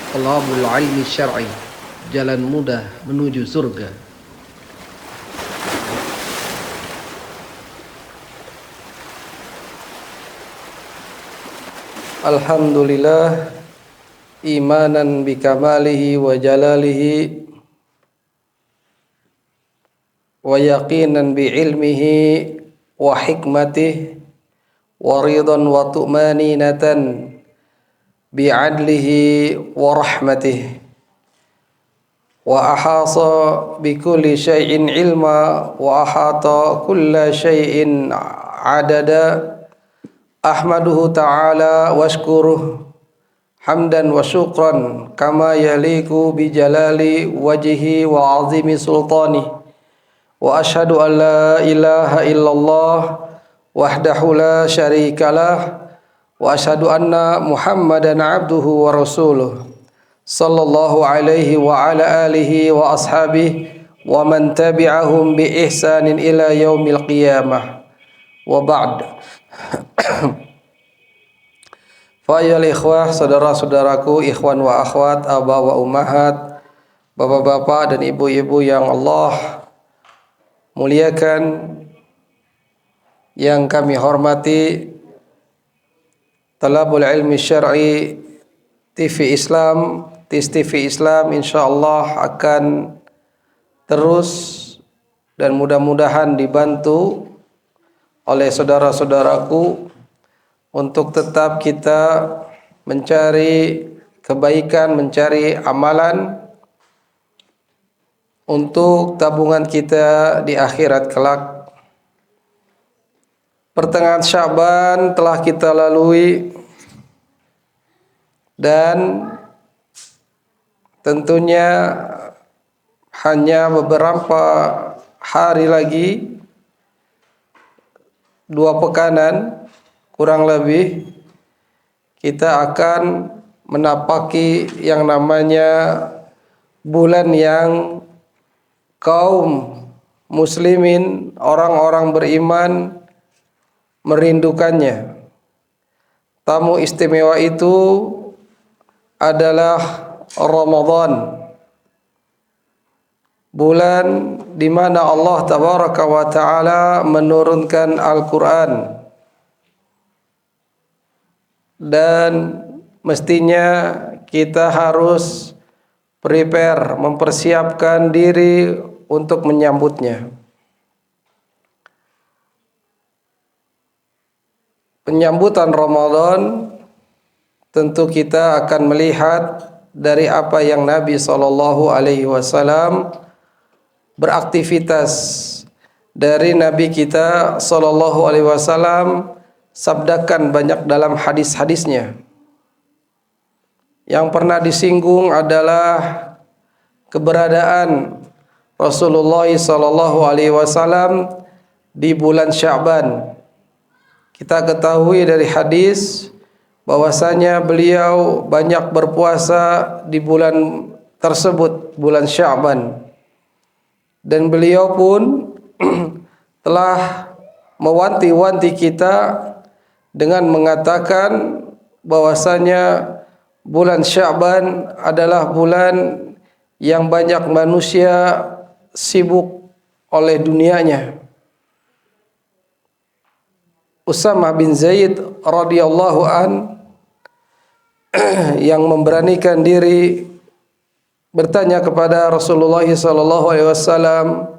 Talabul ilmi syar'i, jalan mudah menuju surga. Alhamdulillah, imanan bikamalihi wa jalalihi wa yaqinan bi ilmihi wa hikmatihi wa ridan wa tu'maninatan bi'adlihi wa rahmatihi wa ahasa bi kulli syai'in ilma wa ahata kulla syai'in adada. Ahmaduhu ta'ala wa ashkuruh hamdan wa syukran kama yaliku bi jalali wajhi wa azimi sultani wa ashhadu an la ilaha illallah wahdahu la syarikalah wa ashhadu anna Muhammadan abduhu wa rasuluh sallallahu alaihi wa ala alihi wa ashabihi wa man tabi'ahum bi ihsanin ila yaumil qiyamah wa ba'd. Fa'ayal ikhwah, saudara-saudaraku, ikhwan wa akhwat, aba wa ummahat, bapak-bapak dan ibu-ibu yang Allah muliakan, yang kami hormati, Talabul Ilmi Syar'i TV Islam, TV Islam insyaallah akan terus dan mudah-mudahan dibantu oleh saudara-saudaraku untuk tetap kita mencari kebaikan, mencari amalan untuk tabungan kita di akhirat kelak. Pertengahan Sya'ban telah kita lalui dan tentunya hanya beberapa hari lagi, 2 pekanan kurang lebih, kita akan menapaki yang namanya bulan yang kaum muslimin, orang-orang beriman merindukannya. Tamu istimewa itu adalah Ramadan, bulan di mana Allah tabaraka wa taala menurunkan Al-Qur'an, dan mestinya kita harus prepare, mempersiapkan diri untuk menyambutnya. Penyambutan Ramadan tentu kita akan melihat dari apa yang Nabi SAW beraktivitas, dari Nabi kita SAW sabdakan banyak dalam hadis-hadisnya. Yang pernah disinggung adalah keberadaan Rasulullah SAW di bulan Sya'ban. Kita ketahui dari hadis bahwasanya beliau banyak berpuasa di bulan tersebut, bulan Sya'ban. Dan beliau pun telah mewanti-wanti kita dengan mengatakan bahwasanya bulan Sya'ban adalah bulan yang banyak manusia sibuk oleh dunianya. Usamah bin Zaid radhiyallahu an yang memberanikan diri bertanya kepada Rasulullah SAW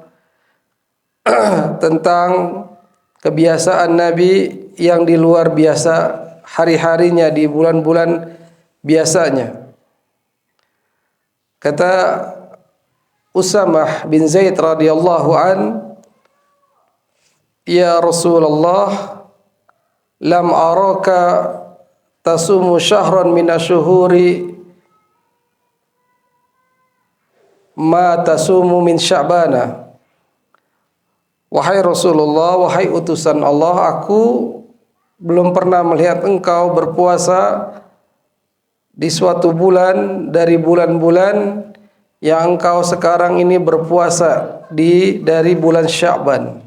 tentang kebiasaan Nabi yang di luar biasa hari-harinya di bulan-bulan biasanya. Kata Usamah bin Zaid radhiyallahu an, "Ya Rasulullah, lam araka tasumu syahran min asyhuri ma tasumu min Sya'bana." Wahai Rasulullah, wahai utusan Allah, aku belum pernah melihat engkau berpuasa di suatu bulan dari bulan-bulan yang engkau sekarang ini berpuasa dari bulan Sya'ban.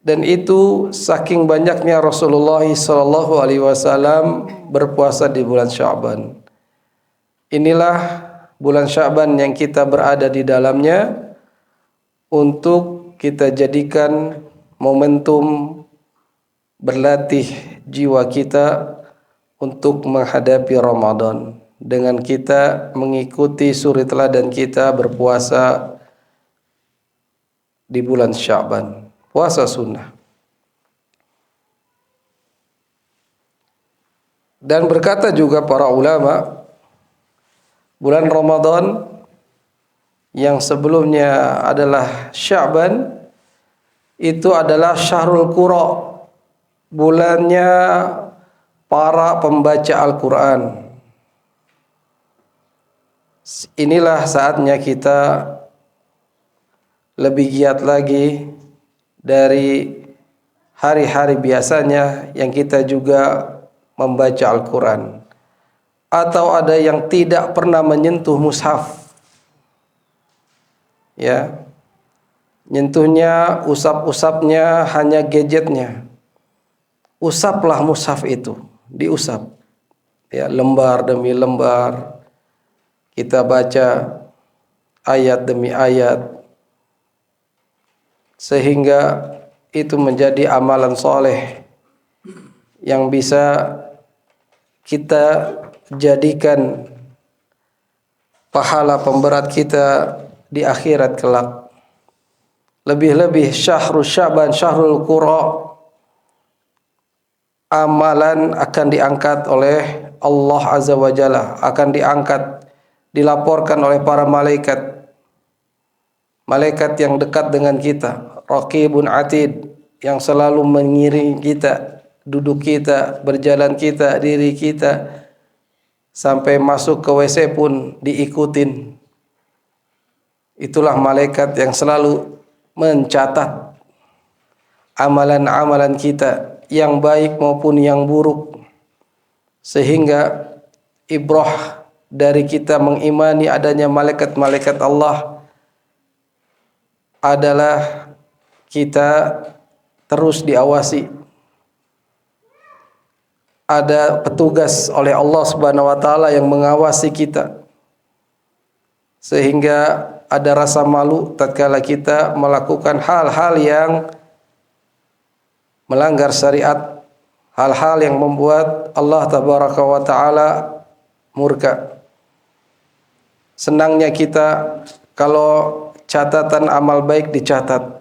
Dan itu saking banyaknya Rasulullah SAW berpuasa di bulan Sya'ban. Inilah bulan Sya'ban yang kita berada di dalamnya untuk kita jadikan momentum berlatih jiwa kita untuk menghadapi Ramadan dengan kita mengikuti suri teladan kita berpuasa di bulan Sya'ban, puasa sunnah. Dan berkata juga para ulama, bulan Ramadan yang sebelumnya adalah Sya'ban itu adalah Syahrul Qura, bulannya para pembaca Al-Quran. Inilah saatnya kita lebih giat lagi dari hari-hari biasanya yang kita juga membaca Al-Quran. Atau ada yang tidak pernah menyentuh mushaf, ya, nyentuhnya, usap-usapnya hanya gadgetnya. Usaplah mushaf itu, diusap, ya, lembar demi lembar kita baca ayat demi ayat, sehingga itu menjadi amalan soleh yang bisa kita jadikan pahala pemberat kita di akhirat kelak. Lebih-lebih syahrul Sya'ban, syahrul Qura, amalan akan diangkat oleh Allah Azza wa Jalla, akan diangkat, dilaporkan oleh para malaikat. Malaikat yang dekat dengan kita, Raqibun Atid, yang selalu mengiringi kita, duduk kita, berjalan kita, diri kita, sampai masuk ke WC pun diikutin. Itulah malaikat yang selalu mencatat amalan-amalan kita, yang baik maupun yang buruk, sehingga ibrah dari kita mengimani adanya malaikat-malaikat Allah adalah kita terus diawasi. Ada petugas oleh Allah Subhanahu wa taala yang mengawasi kita, sehingga ada rasa malu tatkala kita melakukan hal-hal yang melanggar syariat, hal-hal yang membuat Allah Tabaraka wa taala murka. Senangnya kita kalau catatan amal baik dicatat.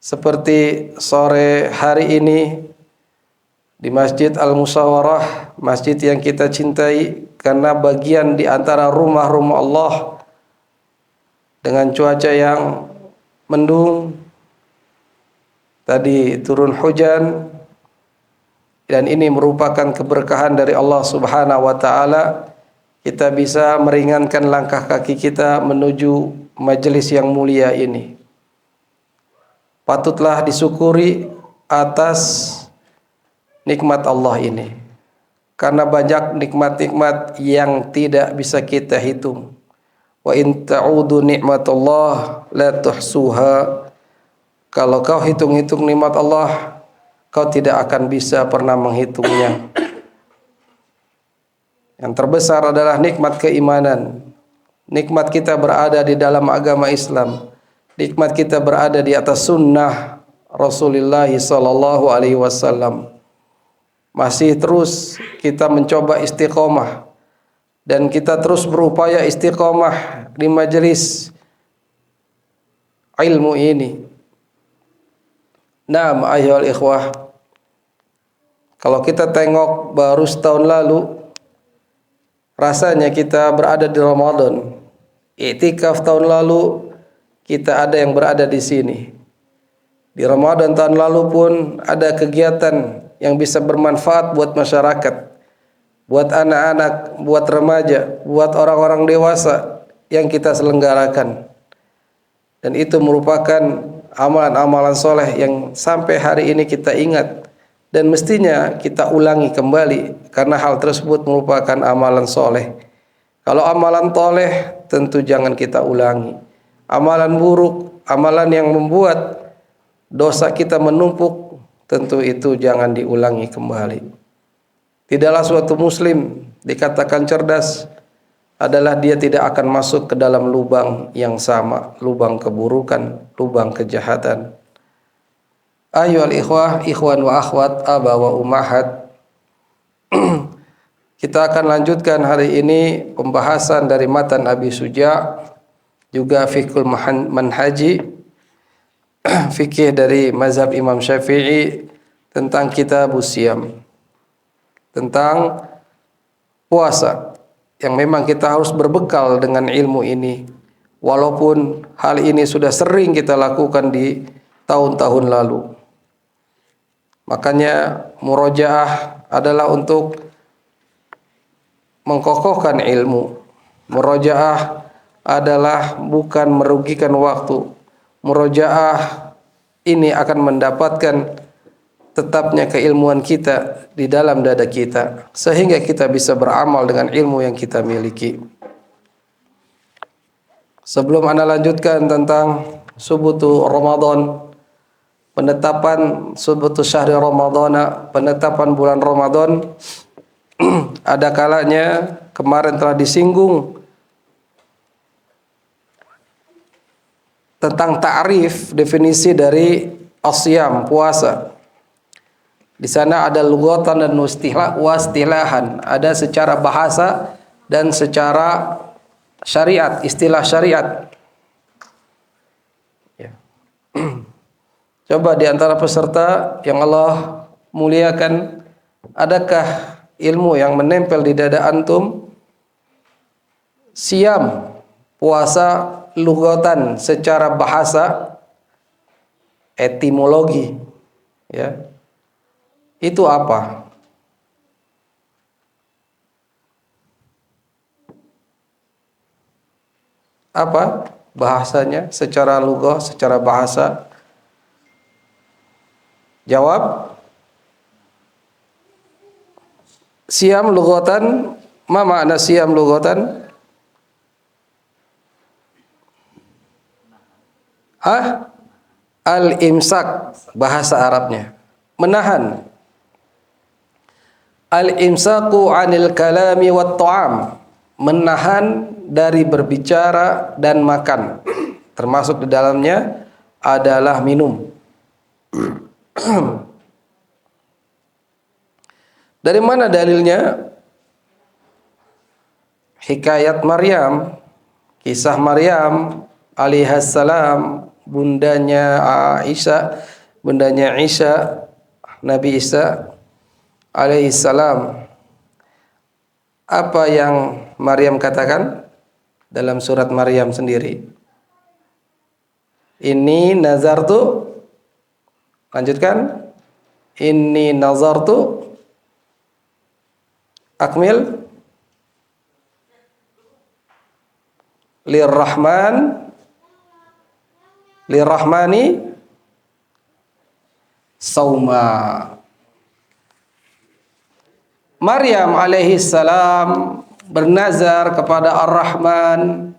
Seperti sore hari ini di Masjid Al-Musyawarah, masjid yang kita cintai karena bagian di antara rumah-rumah Allah, dengan cuaca yang mendung, tadi turun hujan, dan ini merupakan keberkahan dari Allah Subhanahu wa taala. Kita bisa meringankan langkah kaki kita menuju majelis yang mulia ini. Patutlah disyukuri atas nikmat Allah ini, karena banyak nikmat-nikmat yang tidak bisa kita hitung. Wa in ta'udu ni'matullah la tuhsuha. Kalau kau hitung-hitung nikmat Allah, kau tidak akan bisa pernah menghitungnya. Yang terbesar adalah nikmat keimanan. Nikmat kita berada di dalam agama Islam. Nikmat kita berada di atas sunnah Rasulullah sallallahu alaihi wasallam. Masih terus kita mencoba istiqomah, dan kita terus berupaya istiqomah di majelis ilmu ini. Naam ayyuhal ikhwah, kalau kita tengok baru setahun lalu, rasanya kita berada di Ramadan. Iktikaf tahun lalu, kita ada yang berada di sini. Di Ramadan tahun lalu pun ada kegiatan yang bisa bermanfaat buat masyarakat, buat anak-anak, buat remaja, buat orang-orang dewasa yang kita selenggarakan. Dan itu merupakan amalan-amalan soleh yang sampai hari ini kita ingat, dan mestinya kita ulangi kembali, karena hal tersebut merupakan amalan soleh. Kalau amalan toleh tentu jangan kita ulangi. Amalan buruk, amalan yang membuat dosa kita menumpuk, tentu itu jangan diulangi kembali. Tidaklah suatu muslim dikatakan cerdas adalah dia tidak akan masuk ke dalam lubang yang sama, lubang keburukan, lubang kejahatan. Ayyuhal ikhwah, ikhwan wa akhwat, aba wa ummahat. Kita akan lanjutkan hari ini pembahasan dari matan Abi Suja, juga fiqhul manhaji, fikih dari mazhab Imam Syafi'i tentang kitabus siyam, tentang puasa, yang memang kita harus berbekal dengan ilmu ini, walaupun hal ini sudah sering kita lakukan di tahun-tahun lalu. Makanya murojaah adalah untuk mengkokohkan ilmu. Murojaah adalah bukan merugikan waktu. Murojaah ini akan mendapatkan tetapnya keilmuan kita di dalam dada kita, sehingga kita bisa beramal dengan ilmu yang kita miliki. Sebelum Anda lanjutkan tentang subutu Ramadan, penetapan subutu syahri Ramadana, penetapan bulan Ramadan, ada kalanya kemarin telah disinggung tentang ta'rif, definisi dari asyam, puasa. Di sana ada lughatan dan wastilahan, ada secara bahasa dan secara syariat, istilah syariat. Ya. Coba di antara peserta yang Allah muliakan, adakah ilmu yang menempel di dada antum? Siam, puasa, lughatan secara bahasa, etimologi, ya, itu apa? Apa bahasanya secara lughah, secara bahasa? Jawab. Siam lughatan, ma makna siam lughatan? Al-imsak, bahasa Arabnya menahan. Al-imsaku 'anil kalami wat ta'am, menahan dari berbicara dan makan, termasuk di dalamnya adalah minum. Dari mana dalilnya? Hikayat Maryam, kisah Maryam alaihissalam, bundanya Isa, Nabi Isa alaihissalam. Apa yang Maryam katakan dalam surat Maryam sendiri? Inni nazartu, lanjutkan. Inni nazartu, akmil, lirrahmani sauma. Maryam alaihissalam bernazar kepada Ar-Rahman,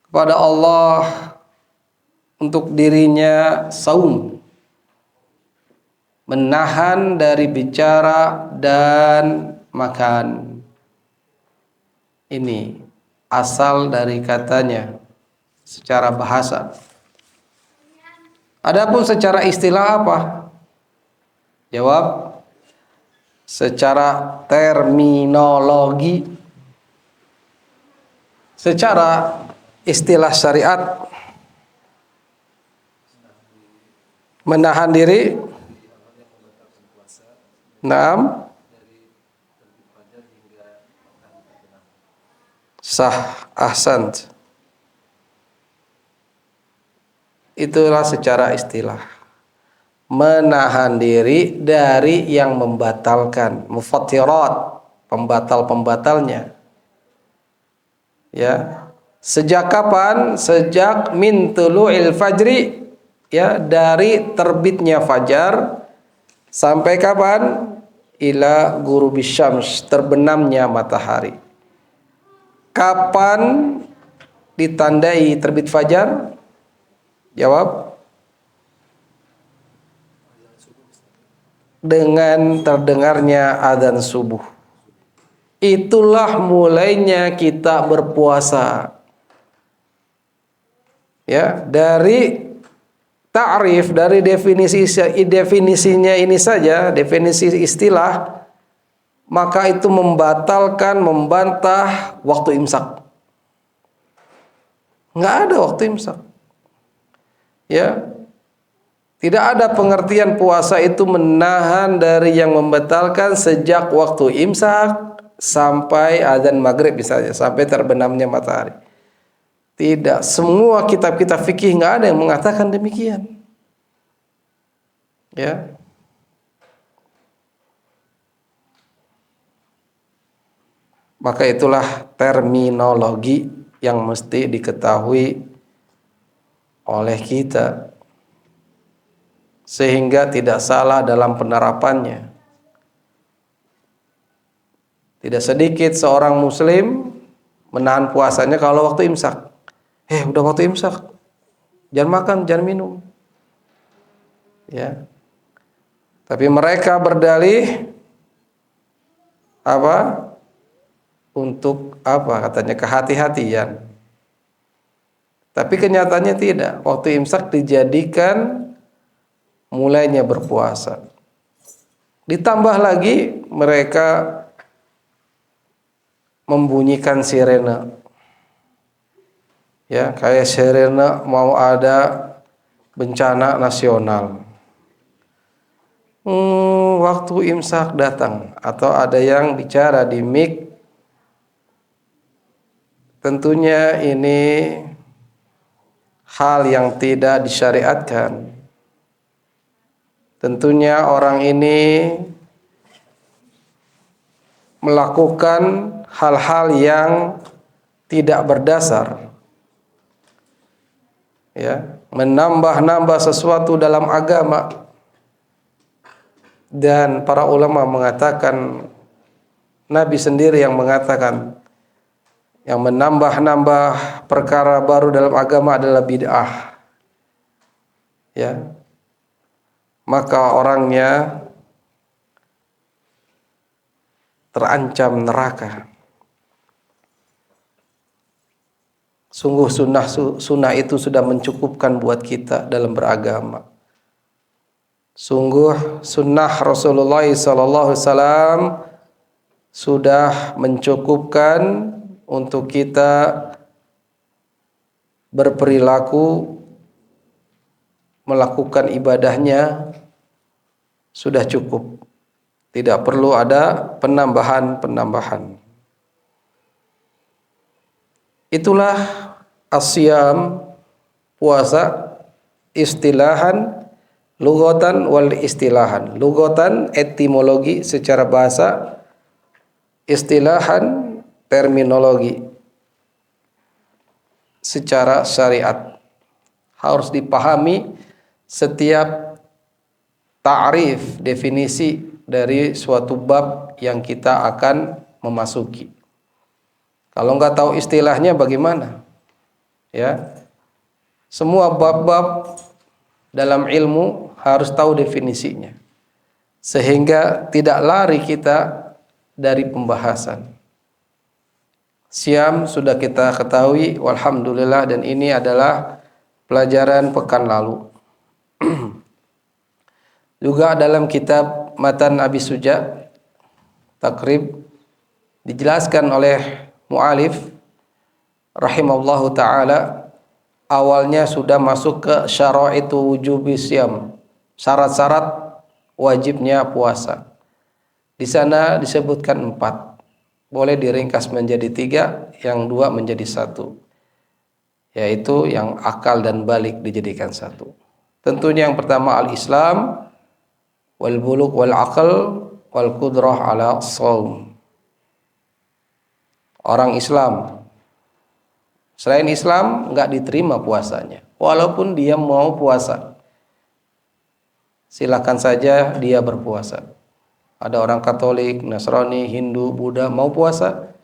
kepada Allah, untuk dirinya saum, menahan dari bicara dan makan. Ini asal dari katanya secara bahasa. Adapun secara istilah apa? Jawab. Secara terminologi, secara istilah syariat, menahan diri. Naam. Sah, ahsant. Itulah secara istilah. Menahan diri dari yang membatalkan, mufattirat, pembatal-pembatalnya. Ya. Sejak kapan? Sejak min tulu'il fajri, ya, dari terbitnya fajar sampai kapan? Ila ghurubis syams, terbenamnya matahari. Kapan ditandai terbit fajar? Jawab. Dengan terdengarnya adzan subuh. itulah mulainya kita berpuasa. Ya, dari ta'rif, dari definisinya ini saja, definisi istilah, maka itu membatalkan, membantah waktu imsak. Nggak ada waktu imsak. Ya, tidak ada pengertian puasa itu menahan dari yang membatalkan sejak waktu imsak sampai azan maghrib misalnya, sampai terbenamnya matahari. Tidak, semua kitab-kitab fikih nggak ada yang mengatakan demikian. Ya, maka itulah terminologi yang mesti diketahui oleh kita sehingga tidak salah dalam penerapannya. Tidak sedikit seorang muslim menahan puasanya kalau waktu imsak. Udah waktu imsak, jangan makan, jangan minum. Ya. Tapi mereka berdalih apa? Untuk apa? Katanya kehati-hatian. Tapi kenyataannya tidak. Waktu imsak dijadikan mulainya berpuasa. Ditambah lagi mereka membunyikan sirene. Ya, kayak sirene mau ada bencana nasional. Waktu imsak datang, atau ada yang bicara di mic. Tentunya ini hal yang tidak disyariatkan. Tentunya orang ini melakukan hal-hal yang tidak berdasar. Ya, menambah-nambah sesuatu dalam agama. Dan para ulama mengatakan, Nabi sendiri yang mengatakan, yang menambah-nambah perkara baru dalam agama adalah bid'ah. Ya, maka orangnya terancam neraka. Sungguh sunnah itu sudah mencukupkan buat kita dalam beragama. Sungguh sunnah Rasulullah SAW sudah mencukupkan untuk kita berperilaku, melakukan ibadahnya sudah cukup. Tidak perlu ada penambahan-penambahan. Itulah asyam, puasa, istilahan, lughatan wal istilahan. Lughatan etimologi secara bahasa, istilahan terminologi secara syariat. Harus dipahami setiap ta'rif, definisi dari suatu bab yang kita akan memasuki. Kalau nggak tahu istilahnya bagaimana? Ya, semua bab-bab dalam ilmu harus tahu definisinya, sehingga tidak lari kita dari pembahasan. Siam sudah kita ketahui, walhamdulillah, dan ini adalah pelajaran pekan lalu. Juga dalam kitab Matan Abi Suja Takrib dijelaskan oleh mu'alif rahimallahu ta'ala, awalnya sudah masuk ke syaraitu wujubi siyam, syarat-syarat wajibnya puasa. Di sana disebutkan 4, boleh diringkas menjadi 3, yang 2 menjadi 1, yaitu yang akal dan balik dijadikan 1. Tentunya yang pertama al-Islam, wal bulugh wal aql wal qudrah ala shaum. Orang Islam, selain Islam nggak diterima puasanya, walaupun dia mau puasa. Silakan saja dia berpuasa. Ada orang Katolik, Nasrani, Hindu, Buddha mau puasa,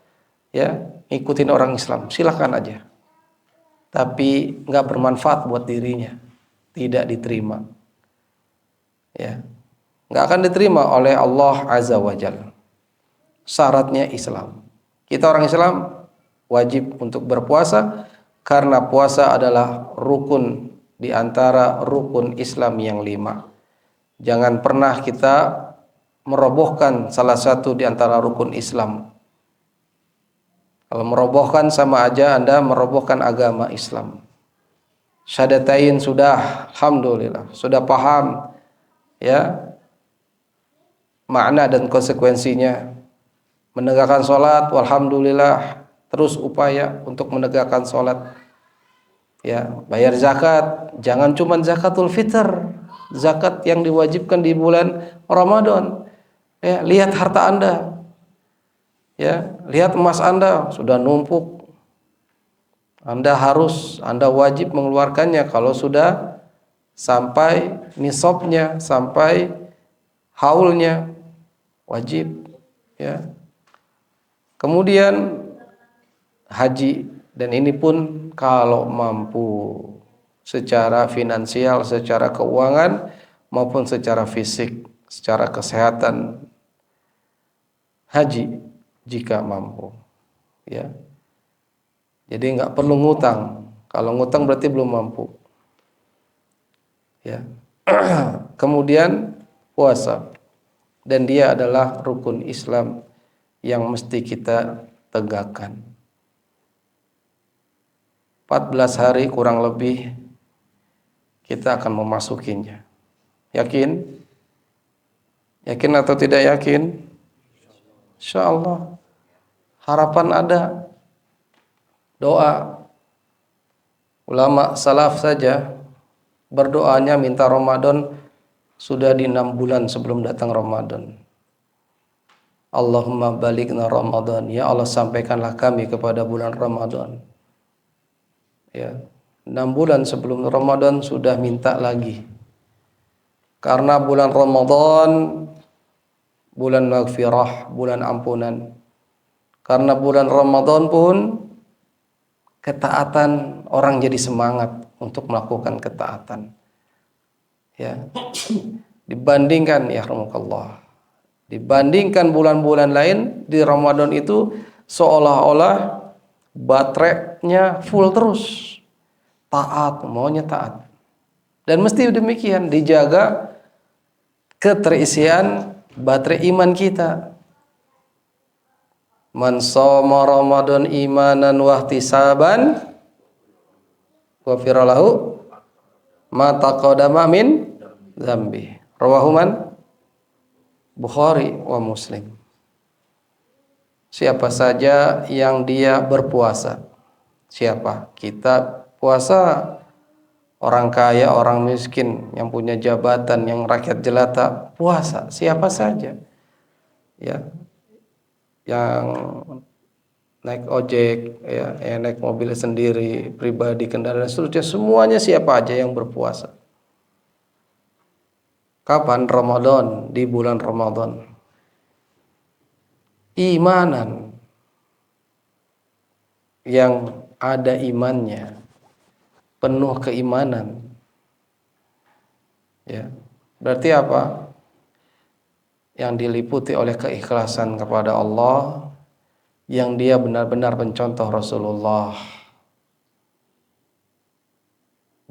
ya ikutin orang Islam, silakan aja. Tapi nggak bermanfaat buat dirinya, tidak diterima. Ya, nggak akan diterima oleh Allah Azza wa Jalla. Syaratnya Islam. Kita orang Islam wajib untuk berpuasa karena puasa adalah rukun di antara rukun Islam yang 5. Jangan pernah kita merobohkan salah satu di antara rukun Islam. Kalau merobohkan sama aja Anda merobohkan agama Islam. Syahadatain sudah, alhamdulillah, sudah paham ya makna dan konsekuensinya. Menegakkan sholat, alhamdulillah, terus upaya untuk menegakkan sholat. Ya, bayar zakat, jangan cuma zakatul fitr, zakat yang diwajibkan di bulan Ramadan. Ya, lihat harta Anda. Ya, lihat emas Anda sudah numpuk. Anda wajib mengeluarkannya kalau sudah sampai nisabnya, sampai haulnya, wajib. Ya. Kemudian haji, dan ini pun kalau mampu secara finansial, secara keuangan maupun secara fisik, secara kesehatan. Haji jika mampu, ya. Jadi nggak perlu ngutang. Kalau ngutang berarti belum mampu, ya. Kemudian puasa, dan dia adalah rukun Islam yang mesti kita tegakkan. 14 hari kurang lebih kita akan memasukinya. Yakin? Yakin atau tidak yakin? Insyaallah. Harapan ada. Doa. Ulama salaf saja berdoanya minta Ramadan sudah di 6 bulan sebelum datang Ramadan. Allahumma balighna Ramadan, ya Allah sampaikanlah kami kepada bulan Ramadan. Ya, 6 bulan sebelum Ramadan sudah minta lagi. Karena bulan Ramadan bulan maghfirah, bulan ampunan. Karena bulan Ramadan pun ketaatan, orang jadi semangat untuk melakukan ketaatan. Ya. Dibandingkan ya rahmukallah. Dibandingkan bulan-bulan lain, di Ramadan itu seolah-olah baterainya full terus. Taat, maunya taat. Dan mesti demikian, dijaga keterisian baterai iman kita. Man shoma Ramadan imanan wa ihtisaban ghufira lahu ma taqaddama min dzambi. Rawahu man? Bukhari wa Muslim. Siapa saja yang dia berpuasa. Siapa? Kita puasa. Orang kaya, orang miskin, yang punya jabatan, yang rakyat jelata, puasa. Siapa saja. Ya. Yang naik ojek, ya, yang naik mobil sendiri, pribadi, kendaraan, seterusnya, semuanya siapa aja yang berpuasa. Kapan? Ramadan, di bulan Ramadan. Imanan, yang ada imannya, penuh keimanan. Ya. Berarti apa? Yang diliputi oleh keikhlasan kepada Allah, yang dia benar-benar mencontoh Rasulullah.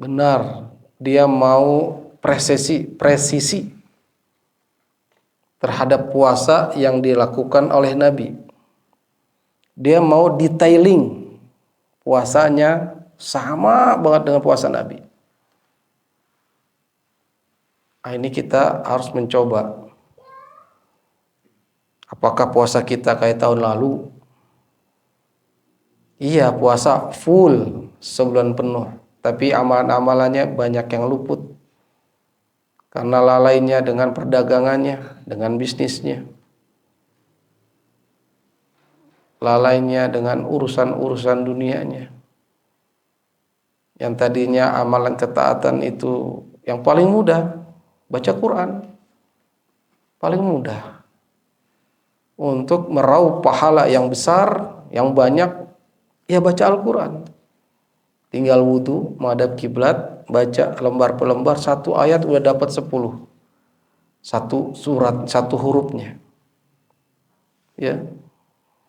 Benar, dia mau presisi terhadap puasa yang dilakukan oleh Nabi. Dia mau detailing puasanya sama banget dengan puasa Nabi. Ini kita harus mencoba. Apakah puasa kita kayak tahun lalu? Iya, puasa full sebulan penuh, tapi amalan-amalannya banyak yang luput. Karena lalainya dengan perdagangannya, dengan bisnisnya. Lalainya dengan urusan-urusan dunianya. Yang tadinya amalan ketaatan itu yang paling mudah, baca Quran. Paling mudah. Untuk meraup pahala yang besar, yang banyak, ya baca Al-Quran. Tinggal wudu, menghadap kiblat, baca lembar per lembar, satu ayat udah dapat 10. Satu surat, satu hurufnya. Ya.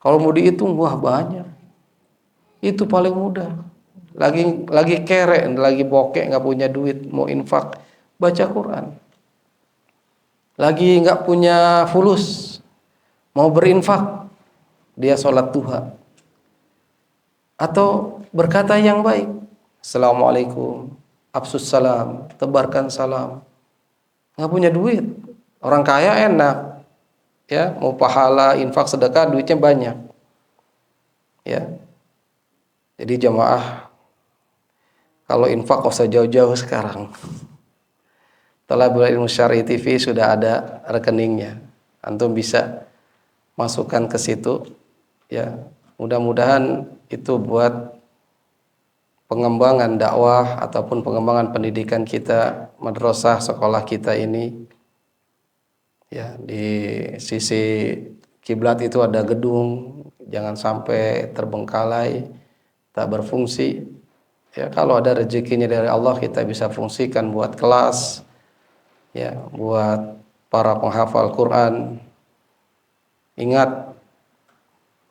Kalau mau dihitung, wah banyak. Itu paling mudah. Lagi kere, lagi bokek, nggak punya duit, mau infak, baca Quran. Lagi nggak punya fulus, mau berinfak, dia sholat duha. Atau berkata yang baik, Assalamualaikum, absus salam, tebarkan salam. Nggak punya duit, orang kaya enak, ya mau pahala, infak, sedekah, duitnya banyak, ya. Jadi jamaah, kalau infak nggak usah jauh-jauh sekarang. Thalabul Ilmu Syar'i TV sudah ada rekeningnya, antum bisa masukkan ke situ, ya. Mudah-mudahan itu buat pengembangan dakwah ataupun pengembangan pendidikan kita, madrasah sekolah kita ini, ya. Di sisi kiblat itu ada gedung, jangan sampai terbengkalai, tak berfungsi, ya. Kalau ada rezekinya dari Allah, kita bisa fungsikan buat kelas, ya, buat para penghafal Quran. Ingat,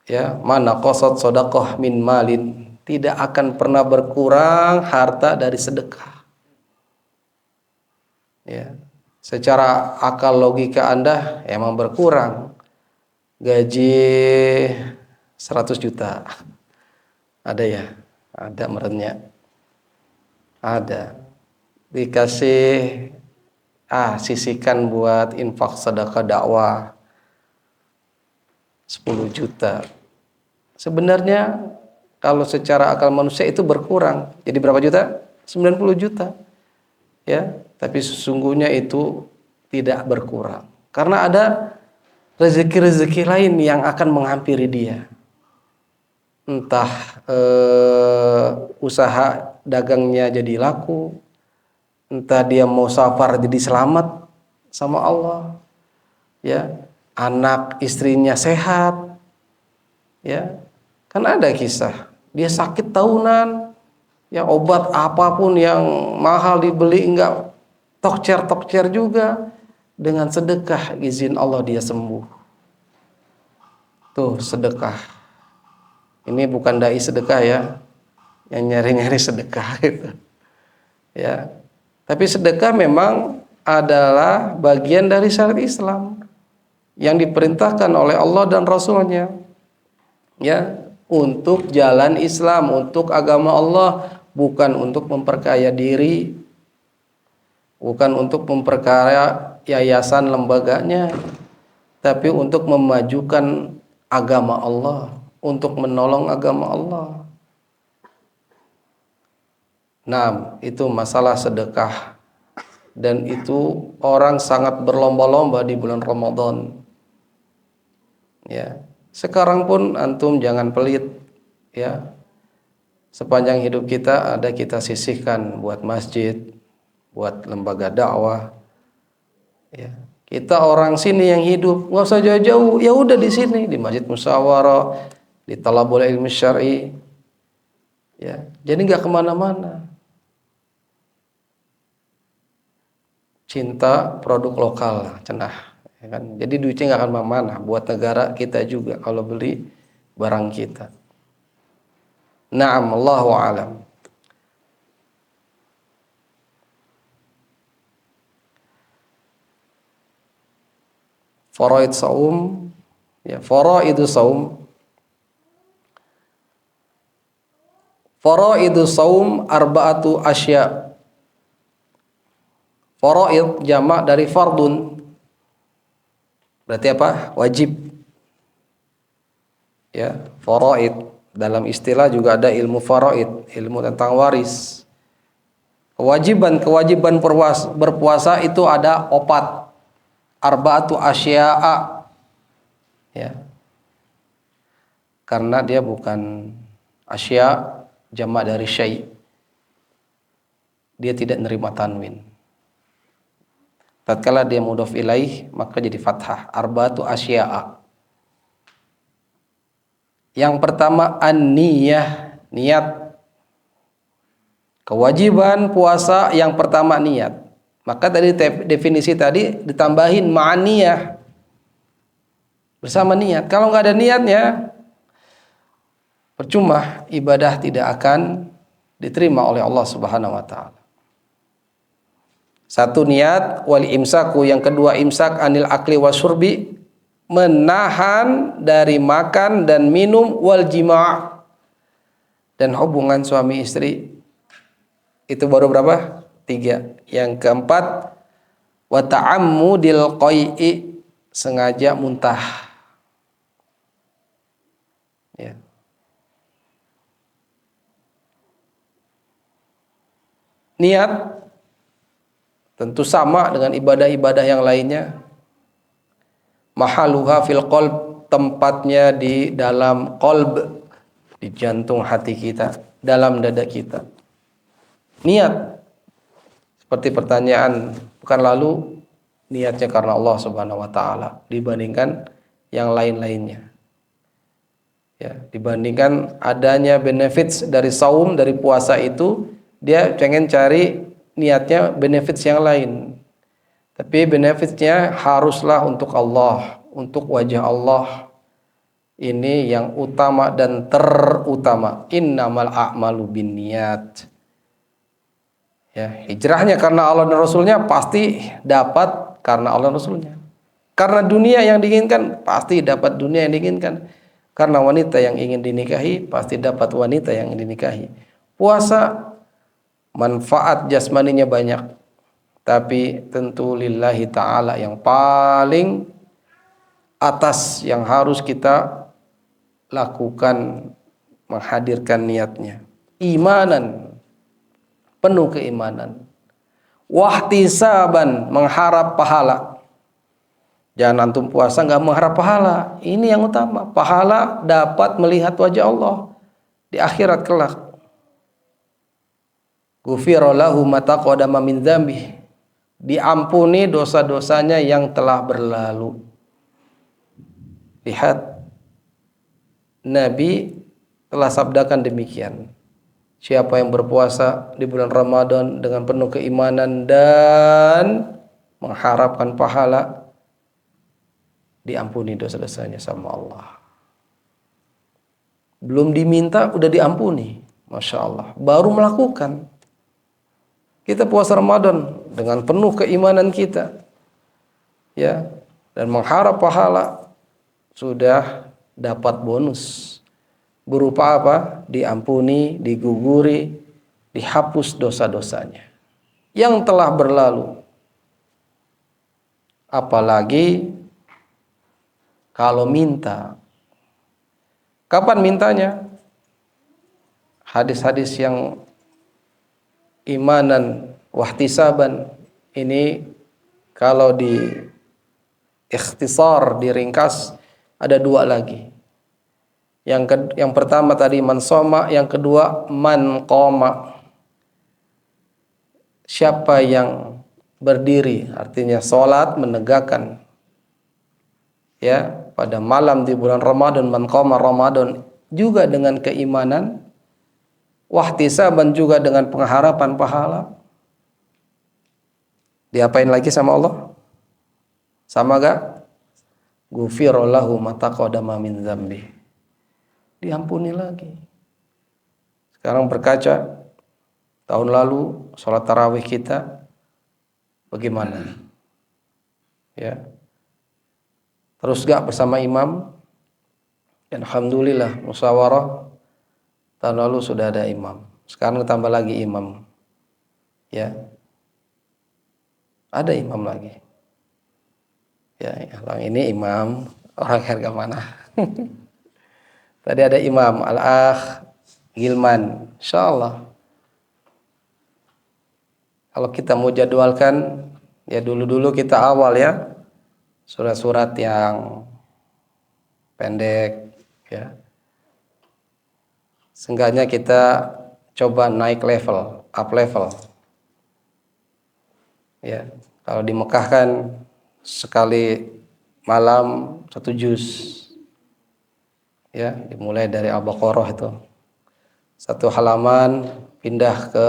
ya, mana qasad sadaqah min malin, tidak akan pernah berkurang harta dari sedekah, ya. Secara akal logika Anda emang berkurang. Gaji 100 juta ada, ya, ada merennya, ada, dikasih sisihkan buat infak sedekah dakwah 10 juta. Sebenarnya kalau secara akal manusia itu berkurang. Jadi berapa juta? 90 juta. Ya, tapi sesungguhnya itu tidak berkurang. Karena ada rezeki-rezeki lain yang akan menghampiri dia. Entah usaha dagangnya jadi laku, entah dia mau safar jadi selamat sama Allah, ya, anak istrinya sehat, ya. Kan ada kisah dia sakit tahunan, ya, obat apapun yang mahal dibeli enggak tokcer juga, dengan sedekah izin Allah dia sembuh. Tuh sedekah. Ini bukan dai sedekah, ya, yang nyari-nyari sedekah itu, ya. Tapi sedekah memang adalah bagian dari syariat Islam yang diperintahkan oleh Allah dan Rasulnya, ya, untuk jalan Islam, untuk agama Allah, bukan untuk memperkaya diri, bukan untuk memperkaya yayasan lembaganya, tapi untuk memajukan agama Allah, untuk menolong agama Allah. Nah, itu masalah sedekah, dan itu orang sangat berlomba-lomba di bulan Ramadan, ya. Sekarang pun antum jangan pelit, ya. Sepanjang hidup kita ada kita sisihkan buat masjid, buat lembaga dakwah, ya. Kita orang sini yang hidup, nggak usah jauh-jauh, ya udah di sini, di Masjid Musyawarah, di Thalabul Ilmi Syar'i, ya. Jadi nggak kemana-mana. Cinta produk lokal, cenah. Ya kan? Jadi duitnya nggak akan mana buat negara kita juga kalau beli barang kita. Naam, Allahu a'lam. Faraid saum, ya, faraidu saum. Faraidu saum arba'atu asya. Faraid jamak dari fardun. Berarti apa? Wajib. Ya, faraid dalam istilah juga ada ilmu faraid, ilmu tentang waris. Kewajiban berpuasa itu ada 4. Arba'atu asya'a. Ya. Karena dia bukan asya, jamak dari syai'. Dia tidak nerima tanwin. Tatkala dia mudhaf ilaih maka jadi fathah, arba'atu asya'a. Yang pertama an-niyah, niat. Kewajiban puasa yang pertama niat. Maka tadi definisi tadi ditambahin ma'aniyah, bersama niat. Kalau nggak ada niatnya percuma, ibadah tidak akan diterima oleh Allah Subhanahu wa taala. Satu niat wal imsaku, yang kedua imsak anil akli wasyurbi, menahan dari makan dan minum, wal jima' dan hubungan suami istri. Itu baru berapa? 3. Yang keempat wa ta'ammudil qai'i, sengaja muntah. Ya. Niat tentu sama dengan ibadah-ibadah yang lainnya. Mahaluha fil qalb, tempatnya di dalam qalb, di jantung hati kita, dalam dada kita. Niat seperti pertanyaan bukan lalu, niatnya karena Allah Subhanahu wa taala dibandingkan yang lain-lainnya. Ya, dibandingkan adanya benefits dari saum, dari puasa itu, dia pengen cari niatnya benefits yang lain. Tapi benefitsnya haruslah untuk Allah, untuk wajah Allah. Ini yang utama dan terutama. Innamal a'malu binniyat. Ya, hijrahnya karena Allah dan Rasulnya pasti dapat karena Allah dan Rasulnya. Karena dunia yang diinginkan pasti dapat dunia yang diinginkan. Karena wanita yang ingin dinikahi pasti dapat wanita yang ingin dinikahi. Puasa manfaat jasmaninya banyak, tapi tentu lillahi ta'ala yang paling atas yang harus kita lakukan, menghadirkan niatnya. Imanan, penuh keimanan. Wahtisaban, mengharap pahala. Jangan antum puasa nggak mengharap pahala. Ini yang utama. Pahala dapat melihat wajah Allah di akhirat kelak. Ghufira lahu ma taqaddama min dzambi, diampuni dosa-dosanya yang telah berlalu. Lihat, Nabi telah sabdakan demikian. Siapa yang berpuasa di bulan Ramadan dengan penuh keimanan dan mengharapkan pahala, diampuni dosa-dosanya sama Allah. Belum diminta udah diampuni. Masya Allah. Baru melakukan. Kita puasa Ramadan dengan penuh keimanan kita, ya, dan mengharap pahala, sudah dapat bonus berupa apa? Diampuni, diguguri, dihapus dosa-dosanya yang telah berlalu. Apalagi kalau minta. Kapan mintanya? Hadis-hadis yang imanan wahtisaban ini kalau di ikhtisar, diringkas, ada 2 lagi. Yang pertama tadi man soma, yang kedua man qoma. Siapa yang berdiri, artinya salat, menegakkan, ya, pada malam di bulan Ramadan, man qoma Ramadan, juga dengan keimanan, wahtisaban juga dengan pengharapan pahala. Diapain lagi sama Allah? Sama gak? Ghufira lahu ma taqaddama min dzambi. Diampuni lagi. Sekarang berkaca tahun lalu salat tarawih kita bagaimana? Ya. Terus gak bersama imam? Dan alhamdulillah musyawarah tahun lalu sudah ada imam. Sekarang tambah lagi imam. Ya. Ada imam lagi. Ya, yang ini imam, orang harga mana? Tadi ada imam Al-Akh Gilman. Insyaallah. Kalau kita mau jadwalkan, ya dulu-dulu kita awal ya. Surat-surat yang pendek, ya. Seenggaknya kita coba naik level, up level. Ya, kalau di Mekah kan sekali malam 1 juz. Ya, dimulai dari Al-Baqarah itu. 1 halaman pindah ke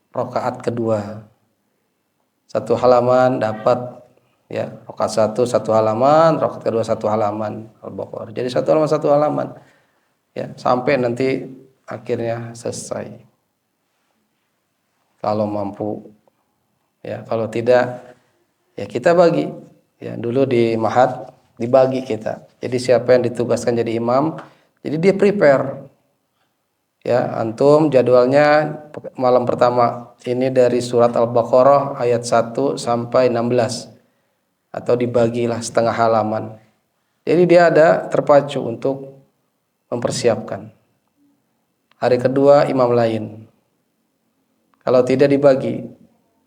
rakaat kedua. 1 halaman dapat, ya, rakaat 1 1 halaman, rakaat kedua 1 halaman Al-Baqarah. Jadi 1 halaman 1 halaman. ya, sampai nanti akhirnya selesai. Kalau mampu, ya, kalau tidak, ya kita bagi. Ya, dulu di Mahat dibagi kita. Jadi siapa yang ditugaskan jadi imam, jadi dia prepare. Ya, antum jadwalnya malam pertama ini dari surat Al-Baqarah ayat 1 sampai 16 atau dibagilah setengah halaman. Jadi dia ada terpacu untuk mempersiapkan. Hari kedua imam lain. Kalau tidak dibagi